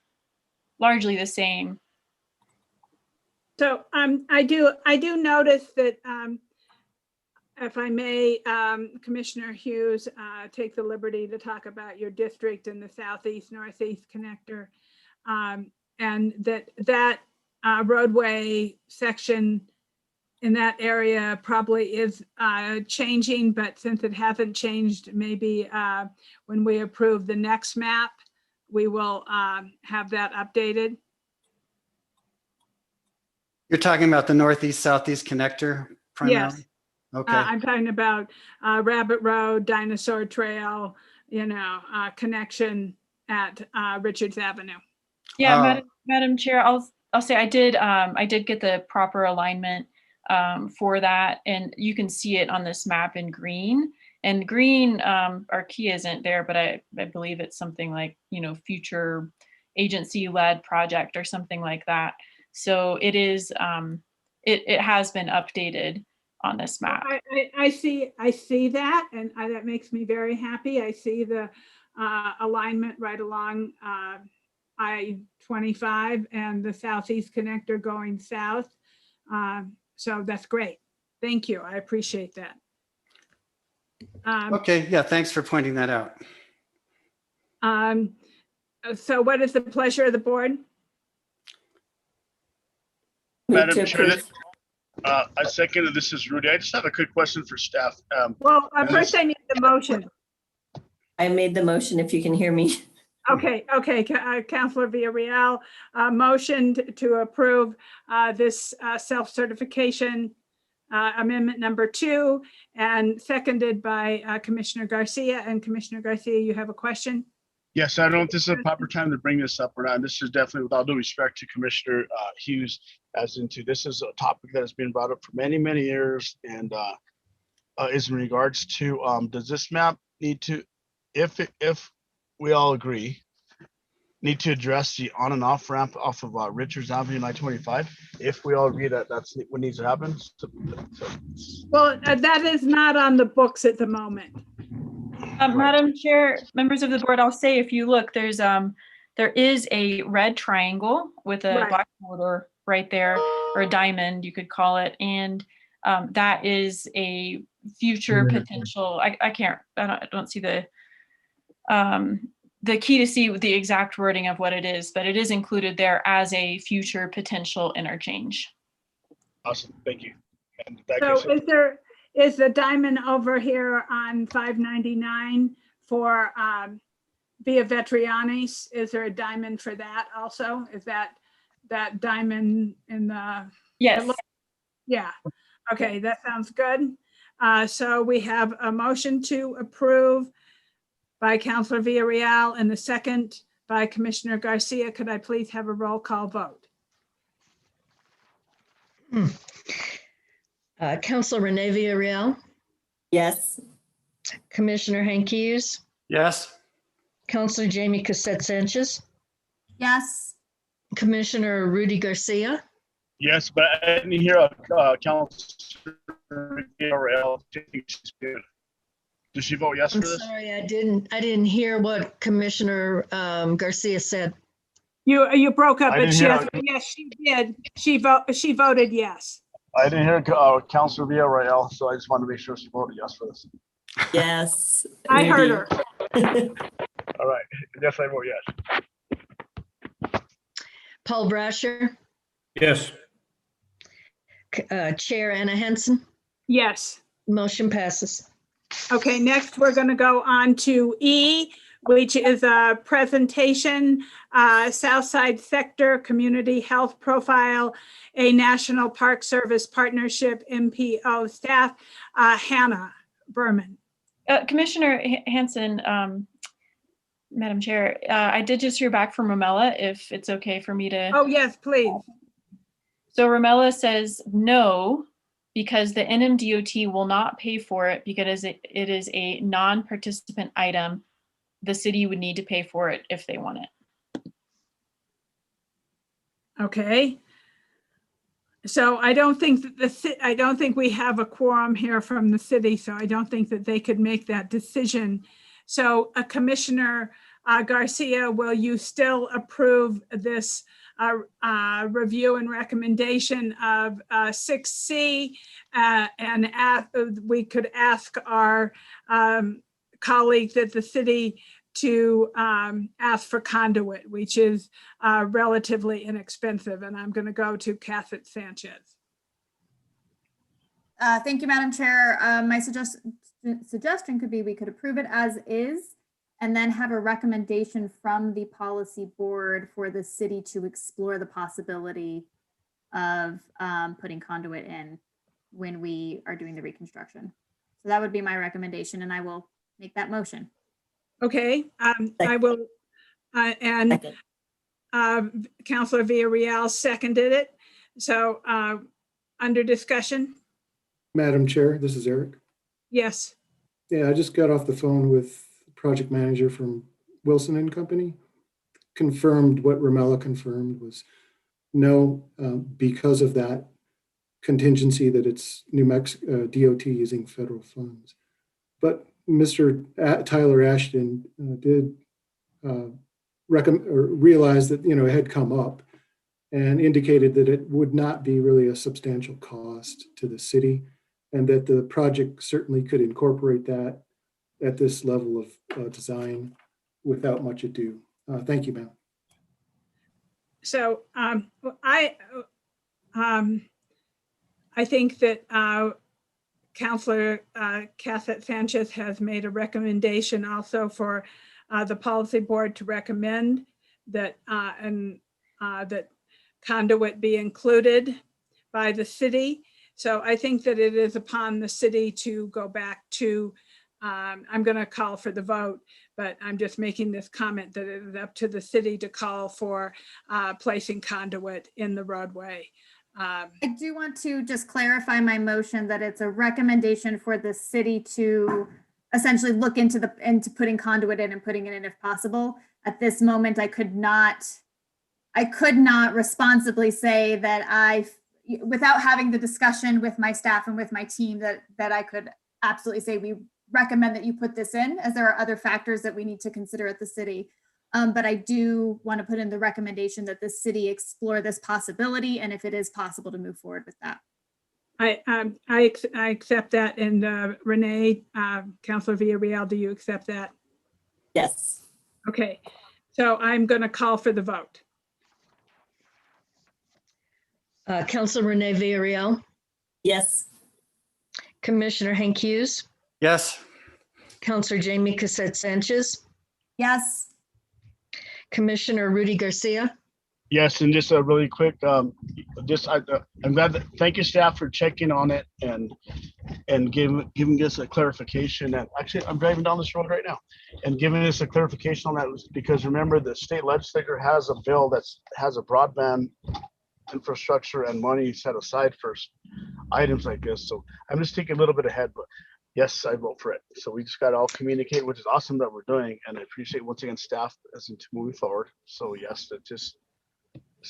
largely the same. So I do notice that if I may, Commissioner Hughes, take the liberty to talk about your district in the southeast northeast connector, and that roadway section in that area probably is changing, but since it hasn't changed, maybe when we approve the next map, we will have that updated. You're talking about the northeast southeast connector primarily? Yes. Okay. I'm talking about Rabbit Road, Dinosaur Trail, connection at Richards Avenue. Yeah, Madam Chair, I'll say I did get the proper alignment for that, and you can see it on this map in green. And green, our key isn't there, but I believe it's something like future agency-led project or something like that. So it is it has been updated on this map. I see that, and that makes me very happy. I see the alignment right along I-25 and the southeast connector going south. So that's great. Thank you. I appreciate that. Okay, yeah, thanks for pointing that out. So what is the pleasure of the board? Madam Chair, I second. This is Rudy. I just have a quick question for staff. Well, first I need the motion. I made the motion, if you can hear me. Okay. Councilor Villarreal motioned to approve this self-certification amendment number 2, and seconded by Commissioner Garcia. And Commissioner Garcia, you have a question? Yes, I don't know if this is a proper time to bring this up or not. This is definitely, with all due respect to Commissioner Hughes, as into this is a topic that has been brought up for many, many years, and is in regards to does this map need to, if we all agree, need to address the on and off ramp off of Richards Avenue and I-25? If we all agree that that's what needs to happen. Well, that is not on the books at the moment. Madam Chair, members of the board, I'll say if you look, there is a red triangle with a black border right there, or a diamond, you could call it, and that is a future potential. I don't see the key to see the exact wording of what it is, but it is included there as a future potential interchange. Awesome, thank you. And So is the diamond over here on 599 for Via Vetrianis? Is there a diamond for that also? Is that diamond in the? Yes. Yeah. Okay, that sounds good. So we have a motion to approve by Councilor Villarreal and the second by Commissioner Garcia. Could I please have a roll call vote? Councilor Renee Villarreal, Yes. Commissioner Hank Hughes, Yes. Councilor Jamie Cassette Sanchez, Yes. Commissioner Rudy Garcia, Yes, but I didn't hear Councilor Villarreal. Did she vote yes I'm for this? sorry, I didn't hear what Commissioner Garcia said. You broke up, I but didn't she hear- has, yes, she did. She voted yes. I didn't hear Councilor Villarreal, so I just wanted to make sure she voted yes for this. Yes. I we heard do. her. All right. Yes, I vote yes. Paul Brasher, Yes. Chair Anna Henson, Yes. motion passes. Okay, next we're going to go on to E, which is a presentation, Southside Sector Community Health Profile, a National Park Service Partnership, MPO staff, Hannah Berman. Commissioner Hanson, Madam Chair, I did just hear back from Ramella, if it's okay for me to. Oh, yes, please. So Ramella says no, because the NMDOT will not pay for it because it is a non-participant item. The city would need to pay for it if they want it. Okay. So I don't think that I don't think we have a quorum here from the city, so I don't think that they could make that decision. So Commissioner Garcia, will you still approve this review and recommendation of 6C? And we could ask our colleagues at the city to ask for conduit, which is relatively inexpensive. And I'm going to go to Catherine Sanchez. Thank you, Madam Chair. My suggestion could be we could approve it as is and then have a recommendation from the policy board for the city to explore the possibility of putting conduit in when we are doing the reconstruction. So that would be my recommendation, and I will make that motion. Okay, I will, and Councilor Villarreal seconded it. So under discussion? Madam Chair, this is Eric. Yes. Yeah, I just got off the phone with the project manager from Wilson and Company. Confirmed what Ramella confirmed was no, because of that contingency that it's New Mexico DOT using federal funds. But Mr. Tyler Ashton did realize that, it had come up and indicated that it would not be really a substantial cost to the city and that the project certainly could incorporate that at this level of design without much ado. Thank you, ma'am. So I think that Councilor Cassette Sanchez has made a recommendation also for the policy board to recommend that that conduit be included by the city. So I think that it is upon the city to go back to, I'm going to call for the vote, but I'm just making this comment that it is up to the city to call for placing conduit in the roadway. I do want to just clarify my motion that it's a recommendation for the city to essentially look into putting conduit in and putting it in if possible. At this moment, I could not responsibly say that without having the discussion with my staff and with my team that I could absolutely say we recommend that you put this in, as there are other factors that we need to consider at the city. But I do want to put in the recommendation that the city explore this possibility, and if it is possible to move forward with that. I accept that. And Renee, Councilor Villarreal, do you accept that? Yes. Okay, so I'm going to call for the vote. Councilor Renee Villarreal, Yes. Commissioner Hank Hughes, Yes. Councilor Jamie Cassette Sanchez, Yes. Commissioner Rudy Garcia. Yes, and just a really quick, I'm glad that, thank you staff for checking on it and giving us a clarification. And actually, I'm driving down this road right now and giving us a clarification on that, because remember the state legislature has a bill that has a broadband infrastructure and money set aside for items like this. So I'm just thinking a little bit ahead, but yes, I vote for it. So we just got to all communicate, which is awesome that we're doing. And I appreciate once again staff as into moving forward. So yes, that just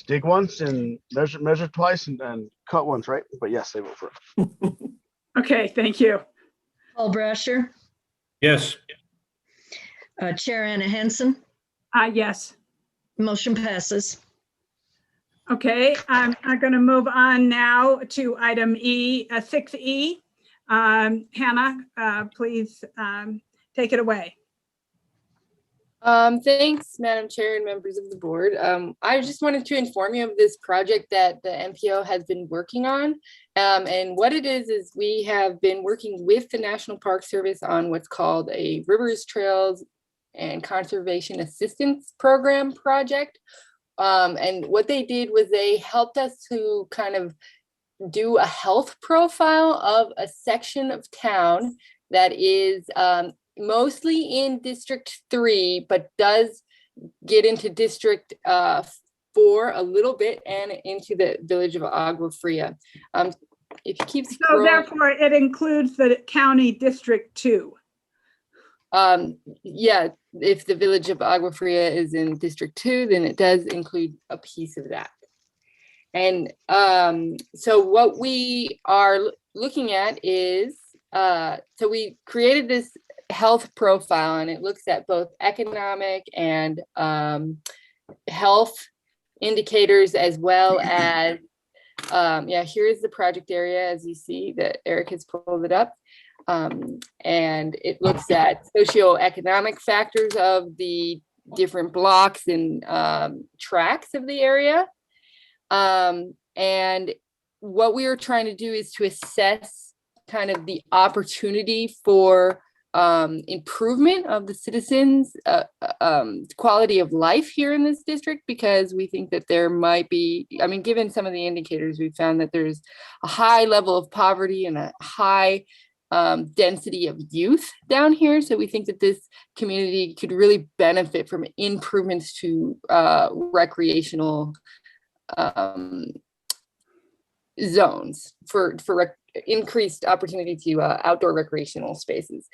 dig once and measure twice and cut once, right? But yes, they vote for it. Okay, thank you. Paul Brasher, Yes. Chair Anna Henson, Yes. motion passes. Okay, I'm going to move on now to item E, 6E. Hannah, please take it away. Thanks, Madam Chair and members of the board. I just wanted to inform you of this project that the MPO has been working on. And what it is we have been working with the National Park Service on what's called a Rivers, Trails, and Conservation Assistance Program project. And what they did was they helped us to kind of do a health profile of a section of town that is mostly in District 3, but does get into District 4 a little bit and into the village of Agua Fria. If you keep So scrolling, therefore, it includes the county District 2. yeah, if the village of Agua Fria is in District 2, then it does include a piece of that. And so what we are looking at is, so we created this health profile, and it looks at both economic and health indicators, as well as, yeah, here is the project area, as you see that Eric has pulled it up. And it looks at socioeconomic factors of the different blocks and tracts of the area. And what we are trying to do is to assess kind of the opportunity for improvement of the citizens' quality of life here in this district, because we think that there might be, I mean, given some of the indicators, we found that there's a high level of poverty and a high density of youth down here. So we think that this community could really benefit from improvements to recreational zones for increased opportunity to outdoor recreational spaces.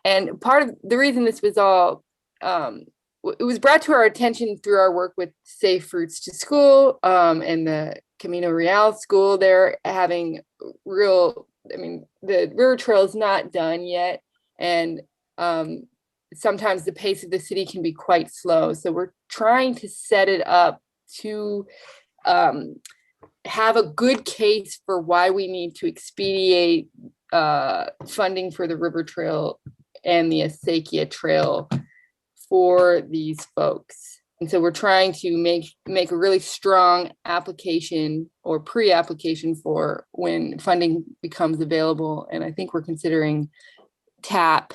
And part of the reason this was all, it was brought to our attention through our work with Safe Routes to School and the Camino Real School. They're having real, I mean, the river trail is not done yet. And sometimes the pace of the city can be quite slow. So we're trying to set it up to have a good case for why we need to expedite funding for the river trail and the Acequia Trail for these folks. And so we're trying to make a really strong application or pre-application for when funding becomes available. And I think we're considering TAP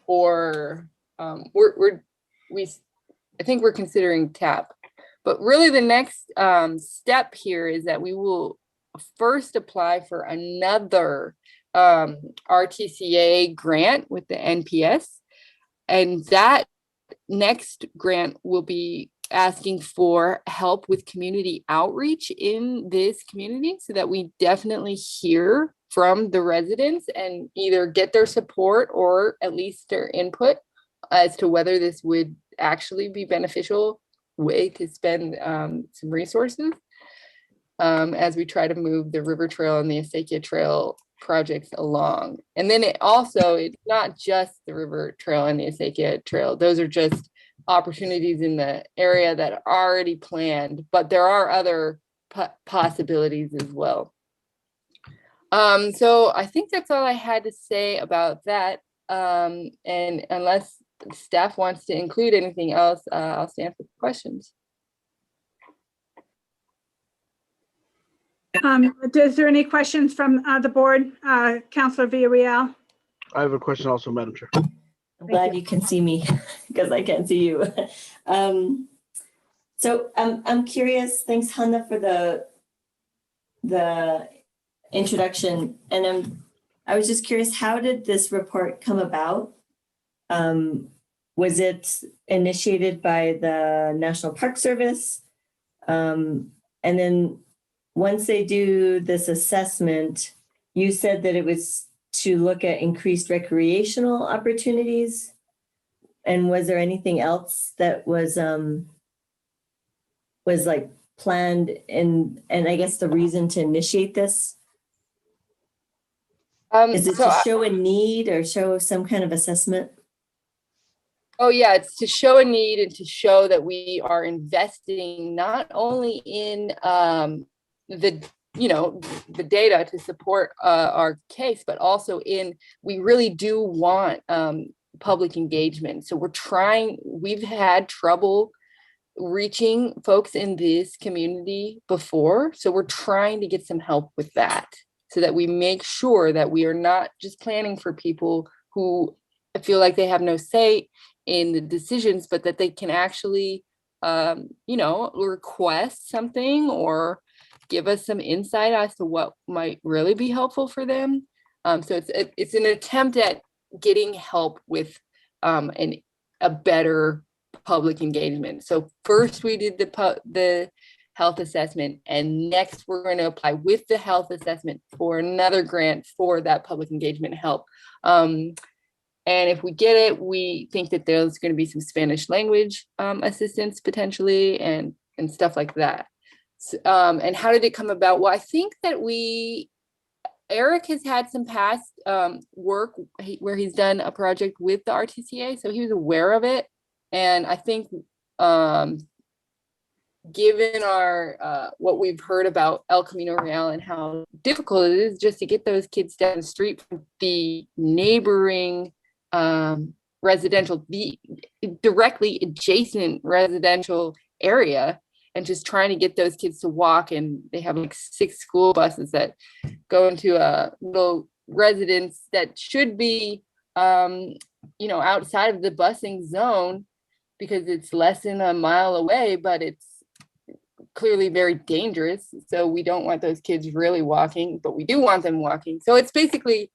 or I think we're considering TAP. But really the next step here is that we will first apply for another RTCA grant with the NPS. And that next grant will be asking for help with community outreach in this community, so that we definitely hear from the residents and either get their support or at least their input as to whether this would actually be beneficial way to spend some resources as we try to move the river trail and the Acequia Trail projects along. And then it's not just the river trail and the Acequia Trail. Those are just opportunities in the area that are already planned, but there are other possibilities as well. So I think that's all I had to say about that. And unless staff wants to include anything else, I'll stand for questions. Is there any questions from the board? Councilor Villarreal? I have a question also, Madam Chair. I'm glad you can see me because I can't see you. So I'm curious. Thanks, Hannah, for the introduction. And I was just curious, how did this report come about? Was it initiated by the National Park Service? And then once they do this assessment, you said that it was to look at increased recreational opportunities. And was there anything else that was was like planned and I guess the reason to initiate this? Is it So to show a need or show some kind of assessment? Oh yeah, it's to show a need and to show that we are investing not only in the the data to support our case, but also in, we really do want public engagement. So we've had trouble reaching folks in this community before. So we're trying to get some help with that so that we make sure that we are not just planning for people who feel like they have no say in the decisions, but that they can actually, request something or give us some insight as to what might really be helpful for them. So it's an attempt at getting help with a better public engagement. So first we did the health assessment, and next we're going to apply with the health assessment for another grant for that public engagement help. And if we get it, we think that there's going to be some Spanish language assistance potentially and stuff like that. And how did it come about? Well, I think that Eric has had some past work where he's done a project with the RTCA, so he was aware of it. And I think given our what we've heard about El Camino Real and how difficult it is just to get those kids down the street from the neighboring residential, the directly adjacent residential area, and just trying to get those kids to walk. And they have like 6 school buses that go into a little residence that should be, outside of the busing zone because it's less than a mile away, but it's clearly very dangerous. So we don't want those kids really walking, but we do want them walking. So it's basically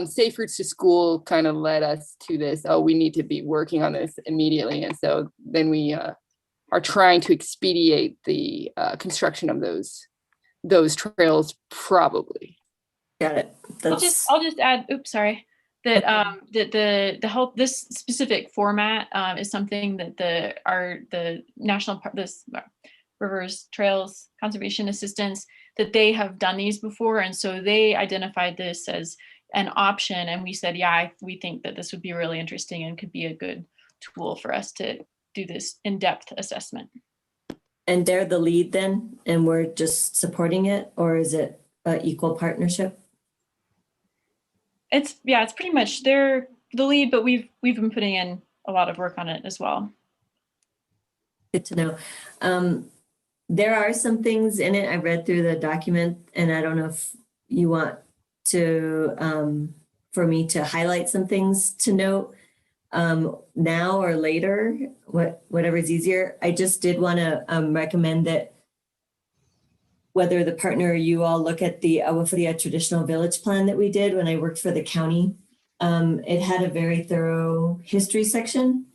Safe Routes to School kind of led us to this. Oh, we need to be working on this immediately. And so then we are trying to expedite the construction of those trails probably. Got it. I'll just add, oops, sorry. That the whole, this specific format is something that the national park, this Rivers Trails Conservation Assistance, that they have done these before, and so they identified this as an option, and we said, yeah, we think that this would be really interesting and could be a good tool for us to do this in-depth assessment. And they're the lead then, and we're just supporting it, or is it an equal partnership? It's pretty much they're the lead, but we've been putting in a lot of work on it as well. Good to know. There are some things in it. I read through the document, and I don't know if you want to, for me to highlight some things to note now or later, whatever is easier. I just did want to recommend that whether the partner or you all look at the Agua Fria Traditional Village Plan that we did when I worked for the county. It had a very thorough history section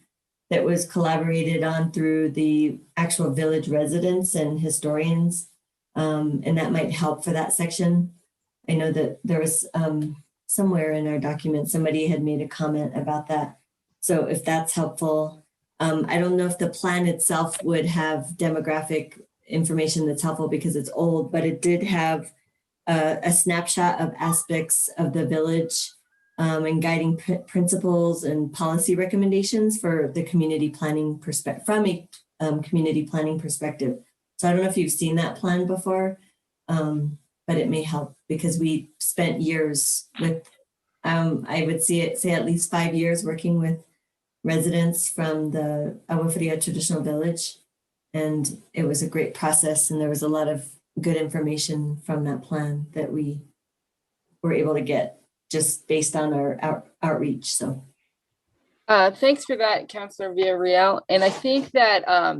that was collaborated on through the actual village residents and historians. And that might help for that section. I know that there was somewhere in our document, somebody had made a comment about that. So if that's helpful, I don't know if the plan itself would have demographic information that's helpful because it's old, but it did have a snapshot of aspects of the village and guiding principles and policy recommendations for the community planning perspective, from a community planning perspective. So I don't know if you've seen that plan before, but it may help because we spent years with, I would say at least 5 years working with residents from the Agua Fria Traditional Village. And it was a great process, and there was a lot of good information from that plan that we were able to get just based on our outreach. So thanks for that, Councilor Villarreal. And I think that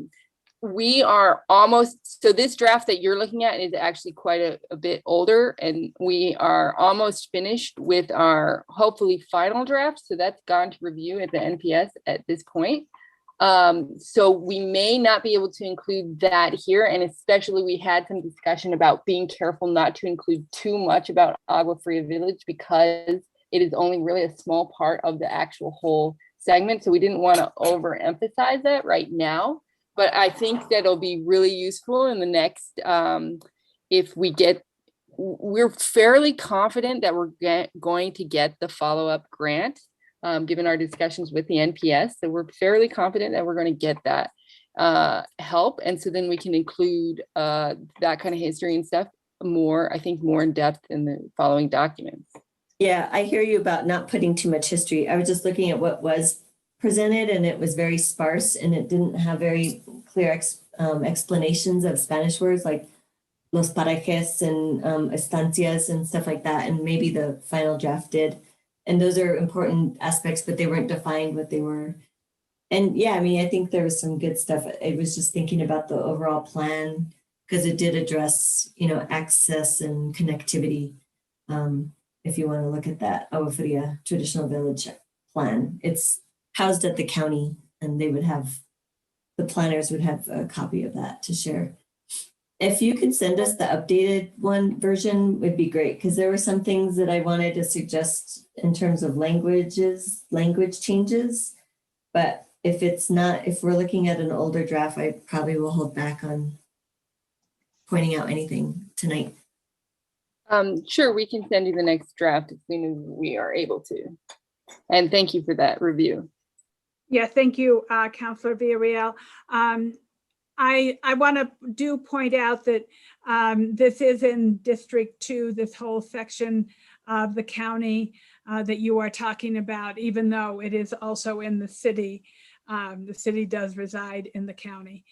we are almost, so this draft that you're looking at is actually quite a bit older, and we are almost finished with our hopefully final draft. So that's gone to review at the NPS at this point. So we may not be able to include that here. And especially we had some discussion about being careful not to include too much about Agua Fria Village because it is only really a small part of the actual whole segment. So we didn't want to overemphasize that right now. but I think that'll be really useful in the next, if we get, we're fairly confident that we're going to get the follow-up grant, given our discussions with the NPS. So we're fairly confident that we're going to get that help. And so then we can include that kind of history and stuff more, I think, more in depth in the following documents. Yeah, I hear you about not putting too much history. I was just looking at what was presented, and it was very sparse, and it didn't have very clear explanations of Spanish words like los parajes and estancias and stuff like that. And maybe the final draft did. And those are important aspects, but they weren't defined what they were. And yeah, I mean, I think there was some good stuff. I was just thinking about the overall plan because it did address, you know, access and connectivity. If you want to look at that Agua Fria traditional village plan, it's housed at the county, and they would have, the planners would have a copy of that to share. If you could send us the updated one version would be great, because there were some things that I wanted to suggest in terms of language changes. But if it's not, if we're looking at an older draft, I probably will hold back on pointing out anything tonight. Sure, we can send you the next draft as soon as we are able to. And thank you for that review. Yeah, thank you, Councilor Villarreal. I want to point out that this is in District 2, this whole section of the county that you are talking about, even though it is also in the city. The city does reside in the county.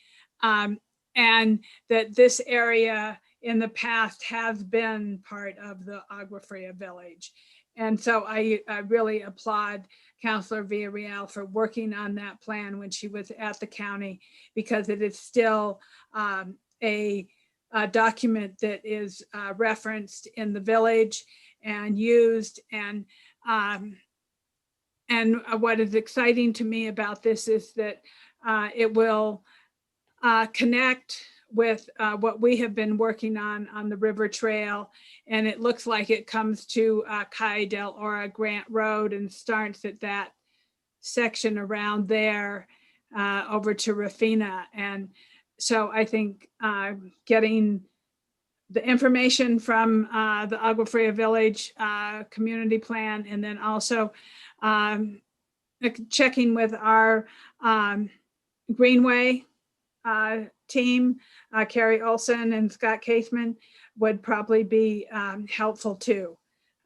And that this area in the past has been part of the Agua Fria village. And so I really applaud Councilor Villarreal for working on that plan when she was at the county, because it is still a document that is referenced in the village and used. And what is exciting to me about this is that it will connect with what we have been working on the river trail. And it looks like it comes to Calle del Oro Grant Road and starts at that section around there over to Rafina. And so I think getting the information from the Agua Fria Village community plan, and then also checking with our Greenway team, Carrie Olson and Scott Caseman, would probably be helpful too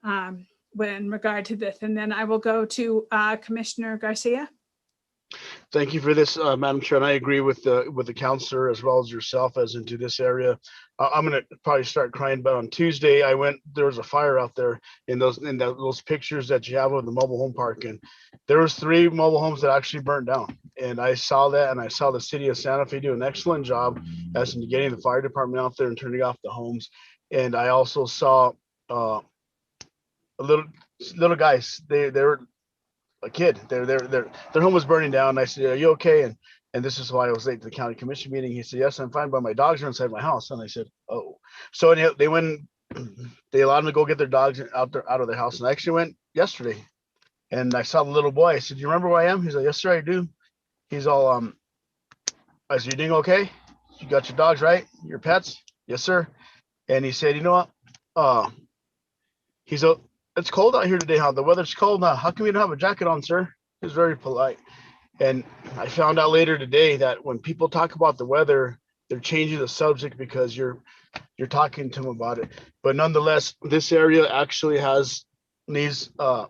in regard to this. And then I will go to Commissioner Garcia. Thank you for this, Madam Chair, and I agree with the counselor as well as yourself as into this area. I'm gonna probably start crying, but on Tuesday there was a fire out there in those pictures that you have of the mobile home park, and there was 3 mobile homes that actually burned down. And I saw that, and I saw the city of Santa Fe do an excellent job as in getting the fire department out there and turning off the homes. And I also saw a little guys. They were a kid. Their home was burning down. And I said, "Are you okay?" And this is why I was late to the county commission meeting. He said, "Yes, I'm fine, but my dogs are inside my house." And I said, "Oh." So they went. They allowed them to go get their dogs out of their house. And I actually went yesterday, and I saw the little boy. I said, "Do you remember who I am?" He's like, "Yes, sir, I do." He's all I said, "You doing okay? You got your dogs, right? Your pets?" "Yes, sir." And he said, "You know what? He's a It's cold out here today, huh? The weather's cold. How come you don't have a jacket on, sir?" He was very polite. And I found out later today that when people talk about the weather, they're changing the subject because you're talking to them about it. But nonetheless, this area actually needs a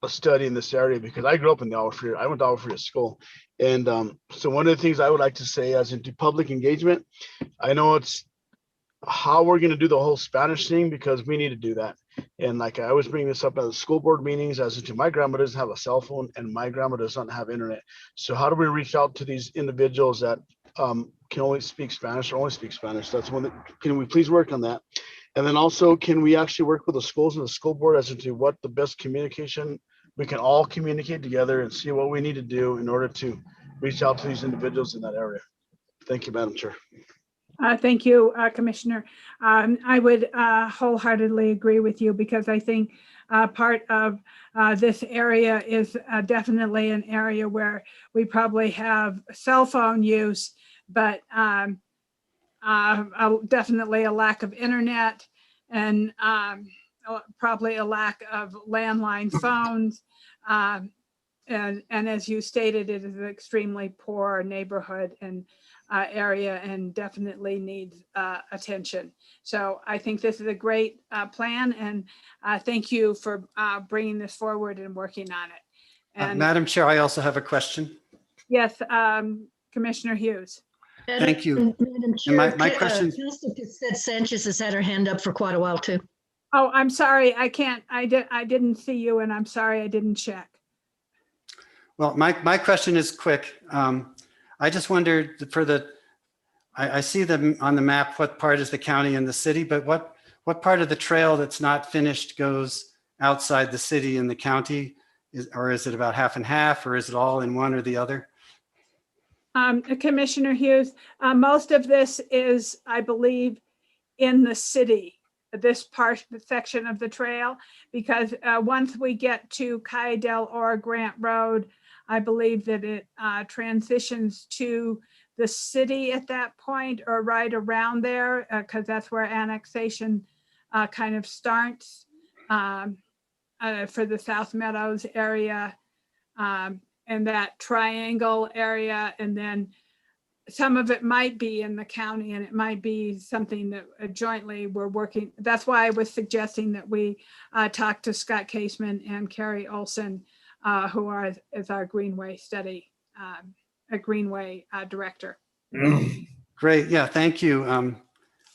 study in this area, because I grew up in the Agua Fria. I went to Agua Fria school. And so one of the things I would like to say as into public engagement, I know it's how we're going to do the whole Spanish thing, because we need to do that. And like I always bring this up at the school board meetings, as into my grandma doesn't have a cell phone and my grandma doesn't have internet. So how do we reach out to these individuals that can only speak Spanish or only speak Spanish? That's one that, can we please work on that? And then also, can we actually work with the schools and the school board as into what the best communication, we can all communicate together and see what we need to do in order to reach out to these individuals in that area. Thank you, Madam Chair. Thank you, Commissioner. I would wholeheartedly agree with you, because I think part of this area is definitely an area where we probably have cell phone use but definitely a lack of internet and probably a lack of landline phones. And as you stated, it is an extremely poor neighborhood and area and definitely needs attention. So I think this is a great plan, and thank you for bringing this forward and working on it. And Madam Chair, I also have a question. yes, Commissioner Hughes. Thank you. Madam Chair, my question- Councilor Cassette Sanchez has had her hand up for quite a while too. Oh, I'm sorry. I didn't see you, and I'm sorry I didn't check. Well, my question is quick. I just wondered I see them on the map, what part is the county and the city, but what part of the trail that's not finished goes outside the city and the county? Or is it about half and half, or is it all in one or the other? Commissioner Hughes, most of this is, I believe, in the city, this section of the trail, because once we get to Kydell or Grant Road, I believe that it transitions to the city at that point or right around there, because that's where annexation kind of starts for the South Meadows area. And that triangle area, and then some of it might be in the county, and it might be something that jointly we're working. That's why I was suggesting that we talk to Scott Caseman and Carrie Olson, who is our Greenway study, a Greenway director. Great, yeah, thank you.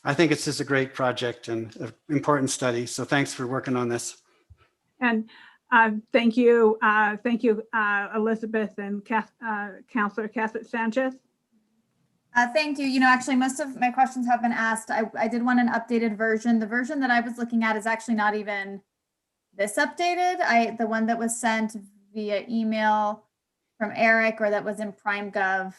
I think it's just a great project and an important study. So thanks for working on this. And thank you, Elizabeth and Councilor Cassett Sanchez. Thank you. Actually, most of my questions have been asked. I did want an updated version. The version that I was looking at is actually not even this updated. The one that was sent via email from Eric, or that was in PrimeGov,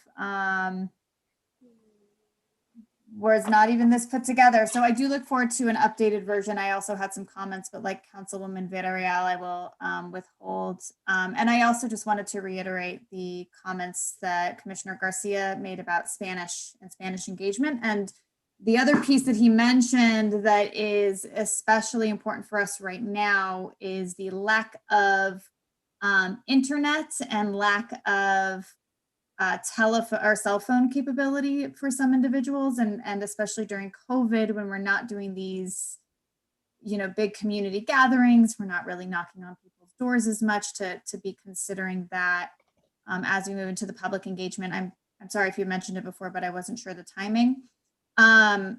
was not even this put together. So I do look forward to an updated version. I also had some comments, but like Councilwoman Villarreal, I will withhold. And I also just wanted to reiterate the comments that Commissioner Garcia made about Spanish and Spanish engagement. And the other piece that he mentioned that is especially important for us right now is the lack of internet and lack of telephone or cell phone capability for some individuals, and especially during COVID, when we're not doing these, big community gatherings, we're not really knocking on people's doors as much to be considering that as we move into the public engagement. I'm sorry if you mentioned it before, but I wasn't sure the timing. And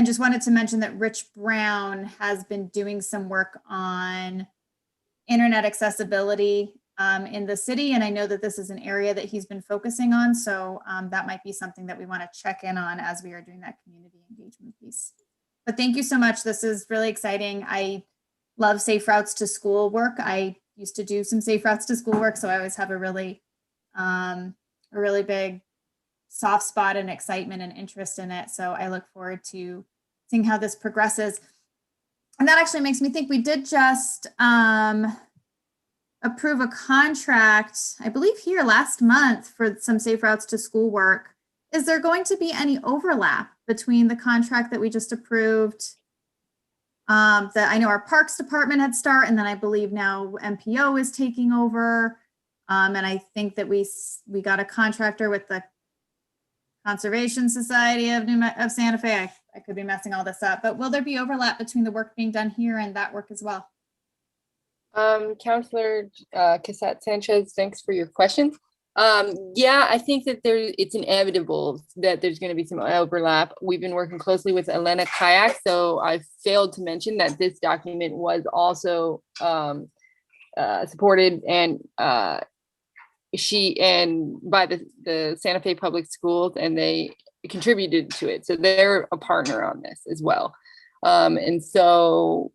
just wanted to mention that Rich Brown has been doing some work on internet accessibility in the city. And I know that this is an area that he's been focusing on. So that might be something that we want to check in on as we are doing that community engagement piece. But thank you so much. This is really exciting. I love safe routes to school work. I used to do some safe routes to school work. So I always have a really big soft spot and excitement and interest in it. So I look forward to seeing how this progresses. And that actually makes me think we did just approve a contract, I believe here last month, for some safe routes to school work. Is there going to be any overlap between the contract that we just approved, that I know our Parks Department had start, and then I believe now MPO is taking over. And I think that we got a contractor with the Conservation Society of Santa Fe. I could be messing all this up, but will there be overlap between the work being done here and that work as well? Councilor Cassette Sanchez, thanks for your question. Yeah, I think that it's inevitable that there's going to be some overlap. We've been working closely with Elena Kayak, so I failed to mention that this document was also supported and by the Santa Fe Public Schools, and they contributed to it. So they're a partner on this as well. And so,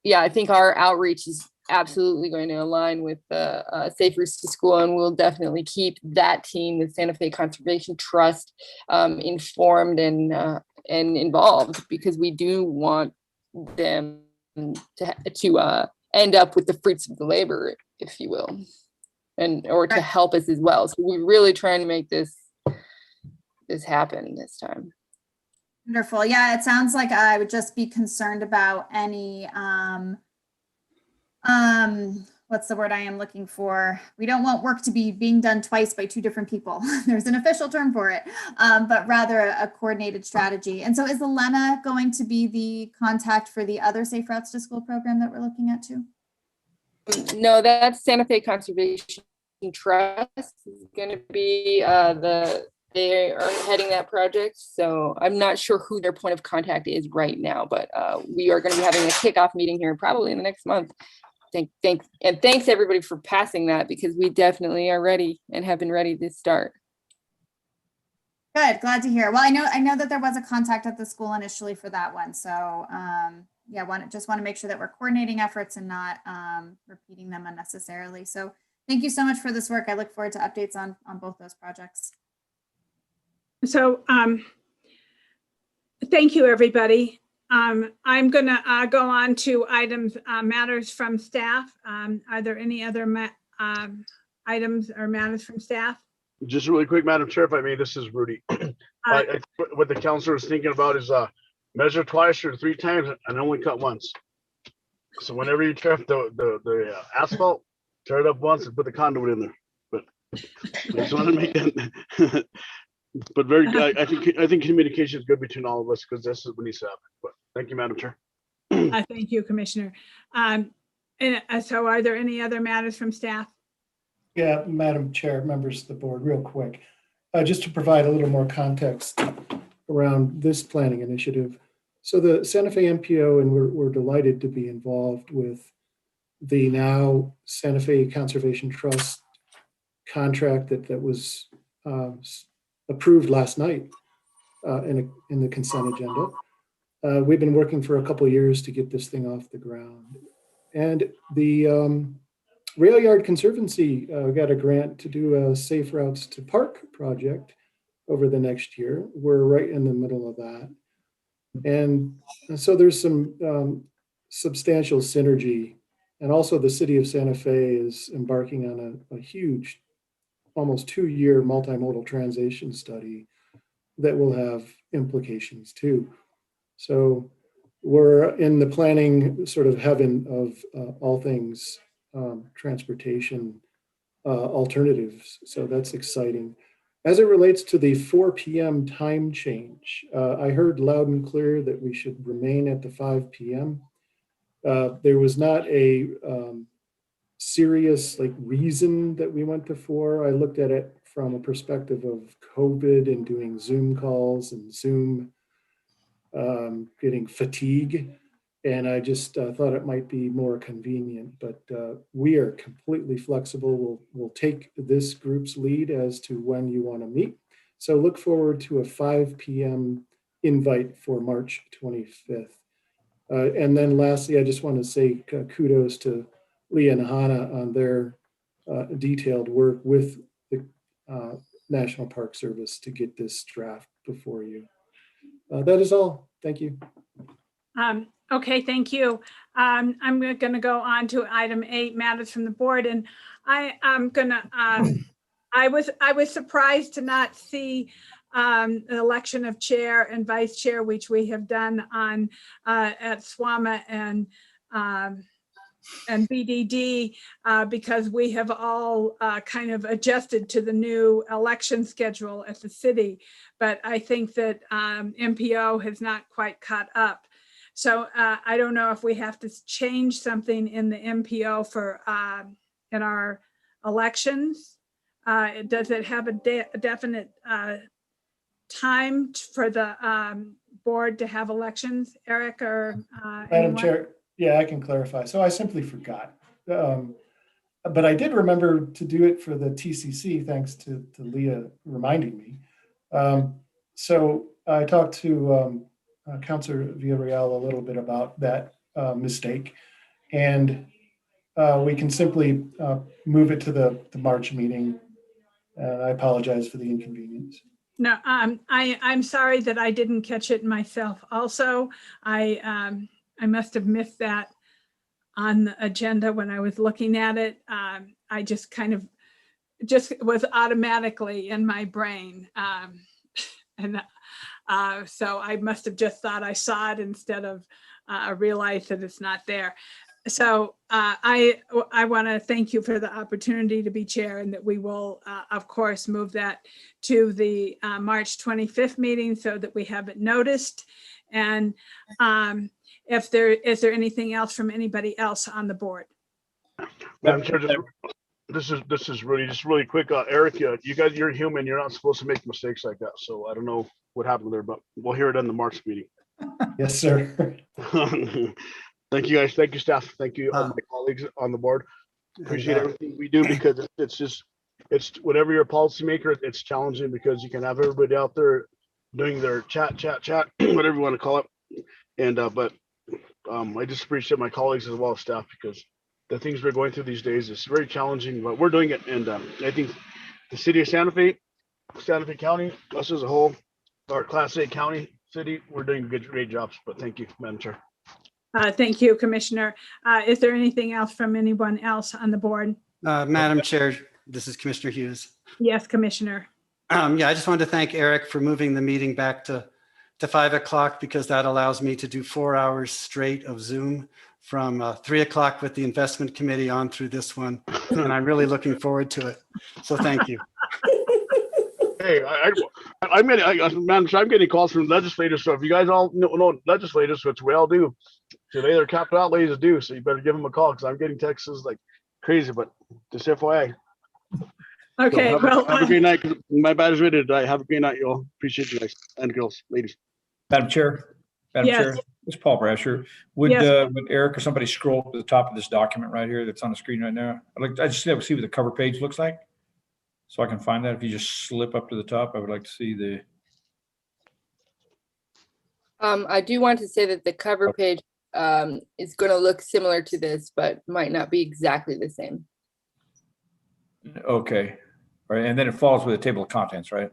yeah, I think our outreach is absolutely going to align with the Safe Routes to School, and we'll definitely keep that team, the Santa Fe Conservation Trust, informed and involved, because we do want them to end up with the fruits of the labor, if you will, or to help us as well. So we're really trying to make this this happen this time. Wonderful. Yeah, it sounds like I would just be concerned about any, what's the word I am looking for? We don't want work to be being done twice by two different people. There's an official term for it, but rather a coordinated strategy. And so is Elena going to be the contact for the other Safe Routes to School program that we're looking at too? No, that's Santa Fe Conservation Trust is going to be they are heading that project. So I'm not sure who their point of contact is right now, but we are going to be having a kickoff meeting here probably in the next month. Thanks everybody for passing that, because we definitely are ready and have been ready to start. Good, glad to hear. Well, I know that there was a contact at the school initially for that one. So yeah, just want to make sure that we're coordinating efforts and not repeating them unnecessarily. So thank you so much for this work. I look forward to updates on both those projects. So thank you, everybody. I'm going to go on to items, matters from staff. Are there any other items or matters from staff? Just really quick, Madam Chair, if I may, this is Rudy. What the counselor is thinking about is measure twice or 3 times and only cut once. So whenever you tear up the asphalt, tear it up once and put the conduit in there. But I just want to make that. But I think communication is good between all of us, because this is what needs to happen. But thank you, Madam Chair. Thank you, Commissioner. And so are there any other matters from staff? Yeah, Madam Chair, members of the board, real quick, just to provide a little more context around this planning initiative. So the Santa Fe MPO, and we're delighted to be involved with the now Santa Fe Conservation Trust contract that was approved last night in the consent agenda. We've been working for a couple of years to get this thing off the ground. And the Rail Yard Conservancy got a grant to do a Safe Routes to Park project over the next year. We're right in the middle of that. And so there's some substantial synergy. And also the city of Santa Fe is embarking on a huge, almost 2-year multimodal translation study that will have implications too. So we're in the planning sort of heaven of all things transportation alternatives. So that's exciting. As it relates to the 4 p.m. time change, I heard loud and clear that we should remain at the 5 p.m. There was not a serious reason that we went to 4. I looked at it from a perspective of COVID and doing Zoom calls and Zoom getting fatigue. And I just thought it might be more convenient, but we are completely flexible. We'll take this group's lead as to when you want to meet. So look forward to a 5 p.m. invite for March 25th. And then lastly, I just want to say kudos to Leah and Hannah on their detailed work with the National Park Service to get this draft before you. That is all. Thank you. Okay, thank you. I'm going to go on to item 8, matters from the board, and I'm going to. I was surprised to not see an election of chair and vice chair, which we have done on at SWMA and BDD, because we have all kind of adjusted to the new election schedule at the city. But I think that MPO has not quite caught up. So I don't know if we have to change something in the MPO for in our elections. Does it have a definite time for the board to have elections, Eric or Madam Chair, yeah, I can clarify. So I simply forgot. But I did remember to do it for the TCC, thanks to Leah reminding me. So I talked to Councilor Villarreal a little bit about that mistake, and we can simply move it to the March meeting. And I apologize for the inconvenience. No, I'm sorry that I didn't catch it myself. Also, I must have missed that on the agenda when I was looking at it. I just kind of was automatically in my brain. And so I must have just thought I saw it instead of realized that it's not there. So I want to thank you for the opportunity to be chair, and that we will, of course, move that to the March 25th meeting so that we have it noticed. And is there anything else from anybody else on the board? Madam Chair, this is really quick. Eric, you guys, you're human. You're not supposed to make mistakes like that. So I don't know what happened there, but we'll hear it in the March meeting. Yes, sir. Thank you, guys. Thank you, staff. Thank you, all my colleagues on the board. Appreciate everything we do, because it's whatever you're a policymaker, it's challenging because you can have everybody out there doing their chat, whatever you want to call it. And but I just appreciate my colleagues as well as staff, because the things we're going through these days is very challenging, but we're doing it. And I think the city of Santa Fe County, us as a whole, our Class A county city, we're doing great jobs. But thank you, Madam Chair. Thank you, Commissioner. Is there anything else from anyone else on the board? Madam Chair, this is Commissioner Hughes. Yes, Commissioner. Yeah, I just wanted to thank Eric for moving the meeting back to 5 o'clock, because that allows me to do 4 hours straight of Zoom from 3 o'clock with the investment committee on through this one. And I'm really looking forward to it. So thank you. Hey, Madam Chair, I'm getting calls from legislators. So if you guys all know legislators, which we all do, so their capital outlays is due. So you better give them a call, because I'm getting texts like crazy. But just FYI. Okay, So well, have a great night. My battery's ready to die. Have a great night, y'all. Appreciate you guys and girls, ladies. Madam Chair, Yes. it's Paul Brasher. Would Yes. would Eric or somebody scroll to the top of this document right here that's on the screen right now? I just like to see what the cover page looks like, so I can find that. If you just slip up to the top, I would like to see the. I do want to say that the cover page is going to look similar to this, but might not be exactly the same. Okay, all right, and then it follows with a table of contents, right?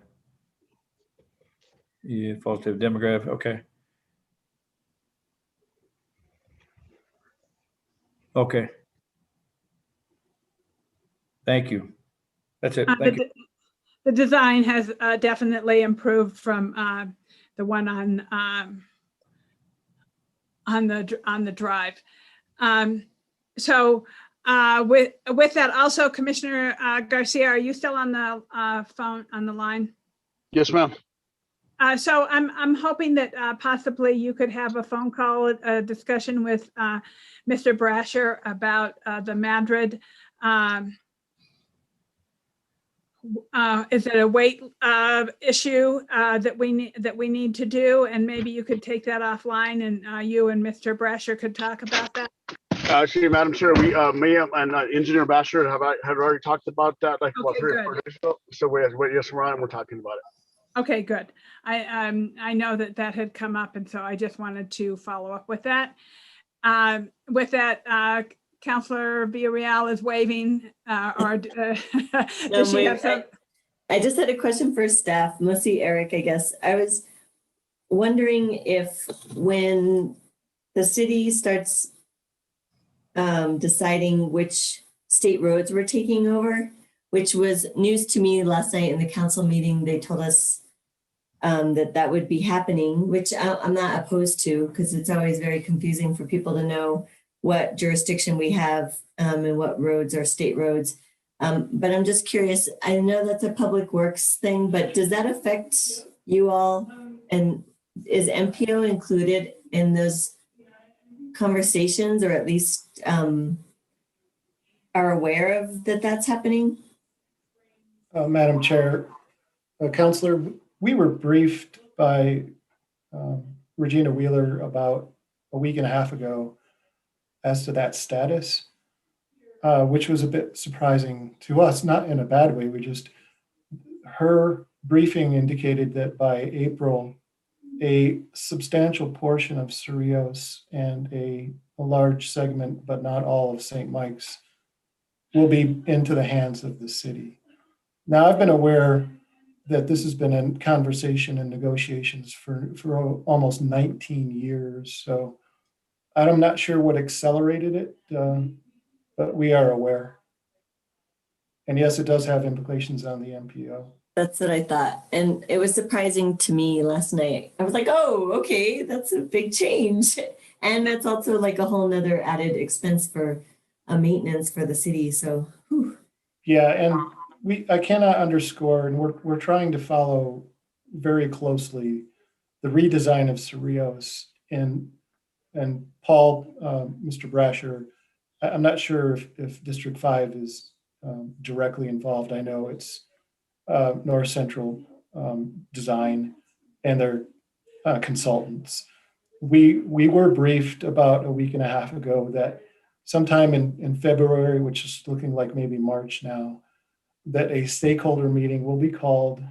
Yeah, it follows to the demographic. Okay. Okay. Thank you. That's it. Thank you. The design has definitely improved from the one on the drive. So with that, also, Commissioner Garcia, are you still on the phone, on the line? Yes, ma'am. So I'm hoping that possibly you could have a phone call, a discussion with Mr. Brasher about the Madrid. Is it a weight issue that we need to do? And maybe you could take that offline, and you and Mr. Brasher could talk about that. Actually, Madam Chair, we me and Engineer Basher had already talked about that like about Okay, 3 or good. 4 days ago. So yes, we're on. We're talking about it. Okay, good. I know that had come up, and so I just wanted to follow up with that. With that, Councilor Villarreal is waving, does she have some? I just had a question for staff, mostly Eric, I guess. I was wondering if when the city starts deciding which state roads we're taking over, which was news to me last night in the council meeting, they told us that would be happening, which I'm not opposed to, because it's always very confusing for people to know what jurisdiction we have and what roads are state roads. But I'm just curious, I know that's a public works thing, but does that affect you all? And is MPO included in those conversations, or at least are aware of that's happening? Madam Chair, Councilor, we were briefed by Regina Wheeler about a week and a half ago as to that status, which was a bit surprising to us, not in a bad way. Her briefing indicated that by April, a substantial portion of Cerrillos and a large segment, but not all of St. Mike's, will be into the hands of the city. Now, I've been aware that this has been a conversation and negotiations for almost 19 years. So I'm not sure what accelerated it, but we are aware. And yes, it does have implications on the MPO. That's what I thought. And it was surprising to me last night. I was like, oh, okay, that's a big change. And that's also like a whole nother added expense for maintenance for the city. So, whew. Yeah, and I cannot underscore, and we're trying to follow very closely the redesign of Cerritos and Paul, Mr. Brasher. I'm not sure if District 5 is directly involved. I know it's North Central Design and their consultants. We were briefed about a week and a half ago that sometime in February, which is looking like maybe March now, that a stakeholder meeting will be called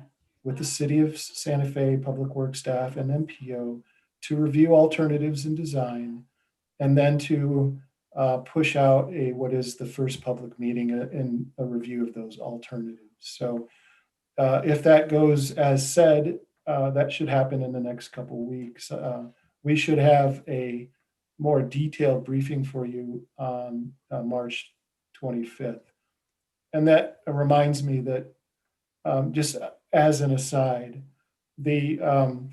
with the City of Santa Fe Public Works staff and MPO to review alternatives in design, and then to push out what is the first public meeting in a review of those alternatives. So if that goes as said, that should happen in the next couple of weeks. We should have a more detailed briefing for you on March 25th. And that reminds me that just as an aside, the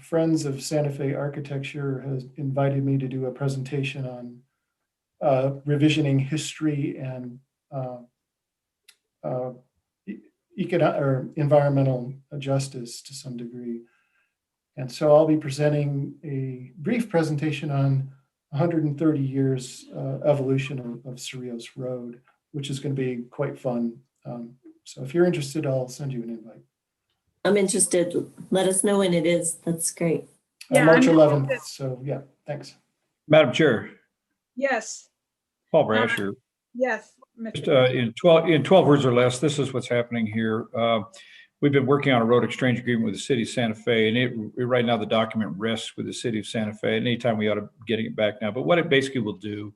Friends of Santa Fe Architecture has invited me to do a presentation on revisioning history and economic or environmental justice to some degree. And so I'll be presenting a brief presentation on 130 years evolution of Cerritos Road, which is going to be quite fun. So if you're interested, I'll send you an invite. I'm interested. Let us know when it is. That's great. Yeah, March I'm 11th. interested. So yeah, thanks. Madam Chair, Yes, Paul Brasher. yes. Just, in 12 words or less, this is what's happening here. We've been working on a road exchange agreement with the city of Santa Fe, and right now the document rests with the city of Santa Fe. And anytime we ought to getting it back now. But what it basically will do,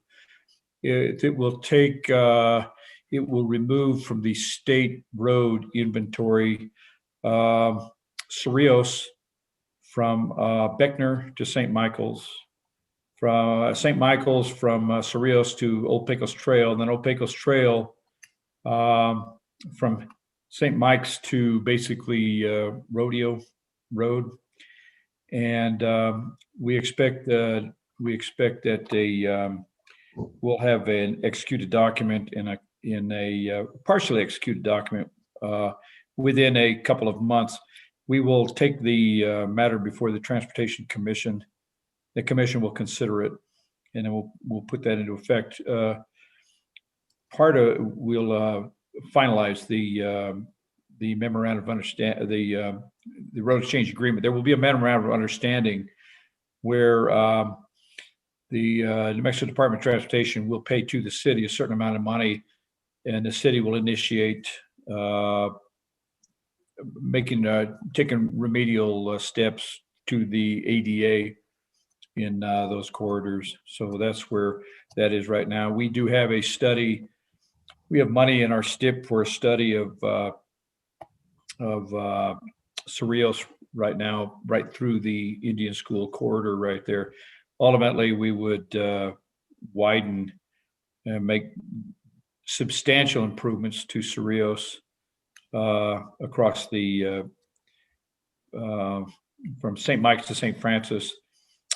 it will take, it will remove from the state road inventory Cerritos from Beckner to St. Michael's, from St. Michael's from Cerritos to Old Pecos Trail, and then Old Pecos Trail from St. Mike's to basically Rodeo Road. And we expect that we'll have an executed document in a partially executed document within a couple of months. We will take the matter before the Transportation Commission. The commission will consider it, and then we'll put that into effect. We'll finalize the memorandum of understanding, the road exchange agreement. There will be a memorandum of understanding where the New Mexico Department of Transportation will pay to the city a certain amount of money, and the city will initiate taking remedial steps to the ADA in those corridors. So that's where that is right now. We do have a study. We have money in our STIP for a study of Cerritos right now, right through the Indian School corridor right there. Ultimately, we would widen and make substantial improvements to Cerritos across the from St. Mike's to St. Francis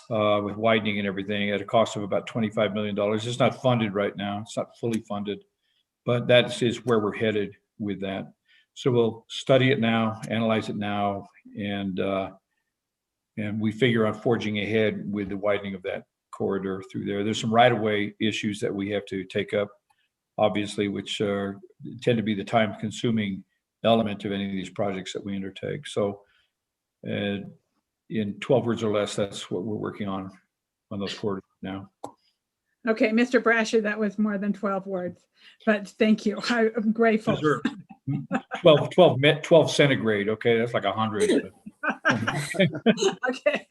with widening and everything at a cost of about $25 million. It's not funded right now. It's not fully funded, but that is where we're headed with that. So we'll study it now, analyze it now, and we figure on forging ahead with the widening of that corridor through there. There's some right-of-way issues that we have to take up, obviously, which tend to be the time-consuming element of any of these projects that we undertake. So in 12 words or less, that's what we're working on those corridors now. Okay, Mr. Brasher, that was more than 12 words, but thank you. I'm grateful. Sure. 12 centigrade. Okay, that's like 100. Okay.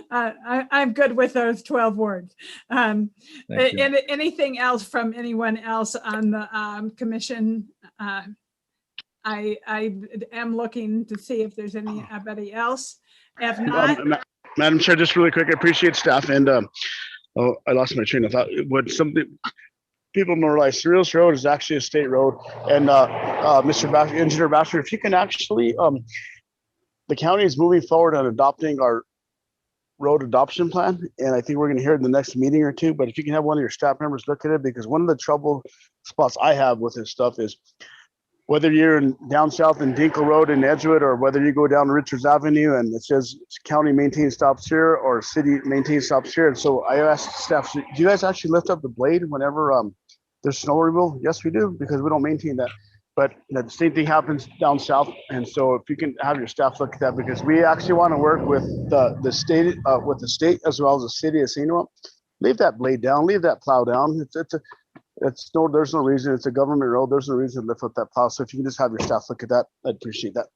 I'm good with those 12 words. Anything else from anyone else on the commission? I am looking to see if there's anybody else. If not, Madam Chair, just really quick, I appreciate staff, and I lost my train of thought. Would something people don't realize Cerritos Road is actually a state road. And Engineer Basher, if you can actually, the county is moving forward on adopting our road adoption plan, and I think we're going to hear it in the next meeting or two. But if you can have one of your staff members look at it, because one of the trouble spots I have with this stuff is whether you're down south in Dinkle Road in Edgewood, or whether you go down Richards Avenue and it says county maintained stops here or city maintained stops here. And so I asked staff, do you guys actually lift up the blade whenever there's snow removal? Yes, we do, because we don't maintain that. But the same thing happens down south. And so if you can have your staff look at that, because we actually want to work with the state, as well as the city of St. Louis. Leave that blade down, leave that plow down. There's no reason. It's a government road. There's no reason to lift up that plow. So if you can just have your staff look at that, I'd appreciate that.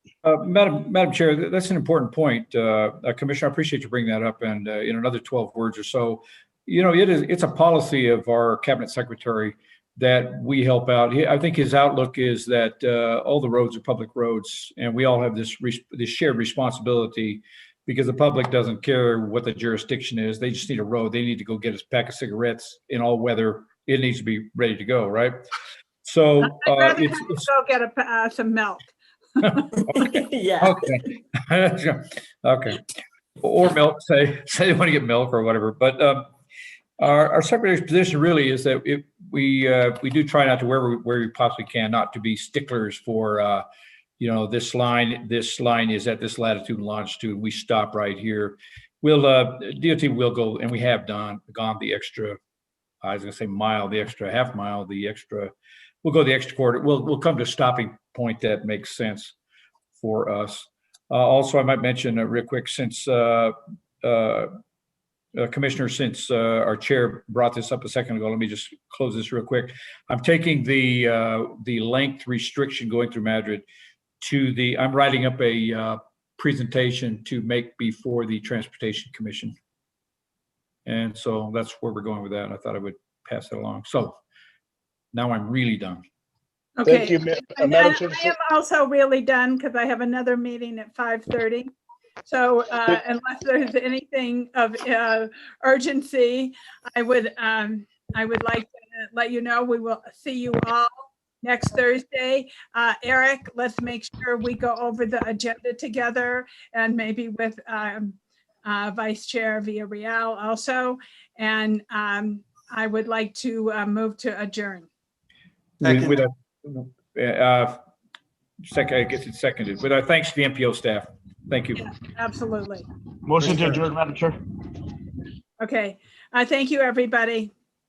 Madam Chair, that's an important point. Commissioner, I appreciate you bringing that up. And in another 12 words or so, it's a policy of our cabinet secretary that we help out. I think his outlook is that all the roads are public roads, and we all have this shared responsibility, because the public doesn't care what the jurisdiction is. They just need a road. They need to go get a pack of cigarettes in all weather. It needs to be ready to go, right? So I'd rather have you go get some milk. Okay. Yeah. Okay. Okay. Or milk. Say they want to get milk or whatever. But our secretary's position really is that we do try not to, where we possibly can, not to be sticklers for this line is at this latitude and longitude. We stop right here. We'll DOT will go, and we have gone the extra. I was going to say mile, the extra half mile, we'll go the extra quarter. We'll come to a stopping point that makes sense for us. Also, I might mention real quick, since Commissioner, since our chair brought this up a second ago, let me just close this real quick. I'm taking the length restriction going through Madrid I'm writing up a presentation to make before the Transportation Commission. And so that's where we're going with that. And I thought I would pass that along. So now I'm really done. Okay. Thank you, And Madam I Chair. am also really done, because I have another meeting at 5:30. So unless there's anything of urgency, I would like to let you know we will see you all next Thursday. Eric, let's make sure we go over the agenda together, and maybe with Vice Chair Villarreal also. And I would like to move to adjourn. With second, I guess it's seconded. With our thanks to the MPO staff. Thank you. Yeah, absolutely. Motion to adjourn, Madam Chair. Okay. Thank you, everybody.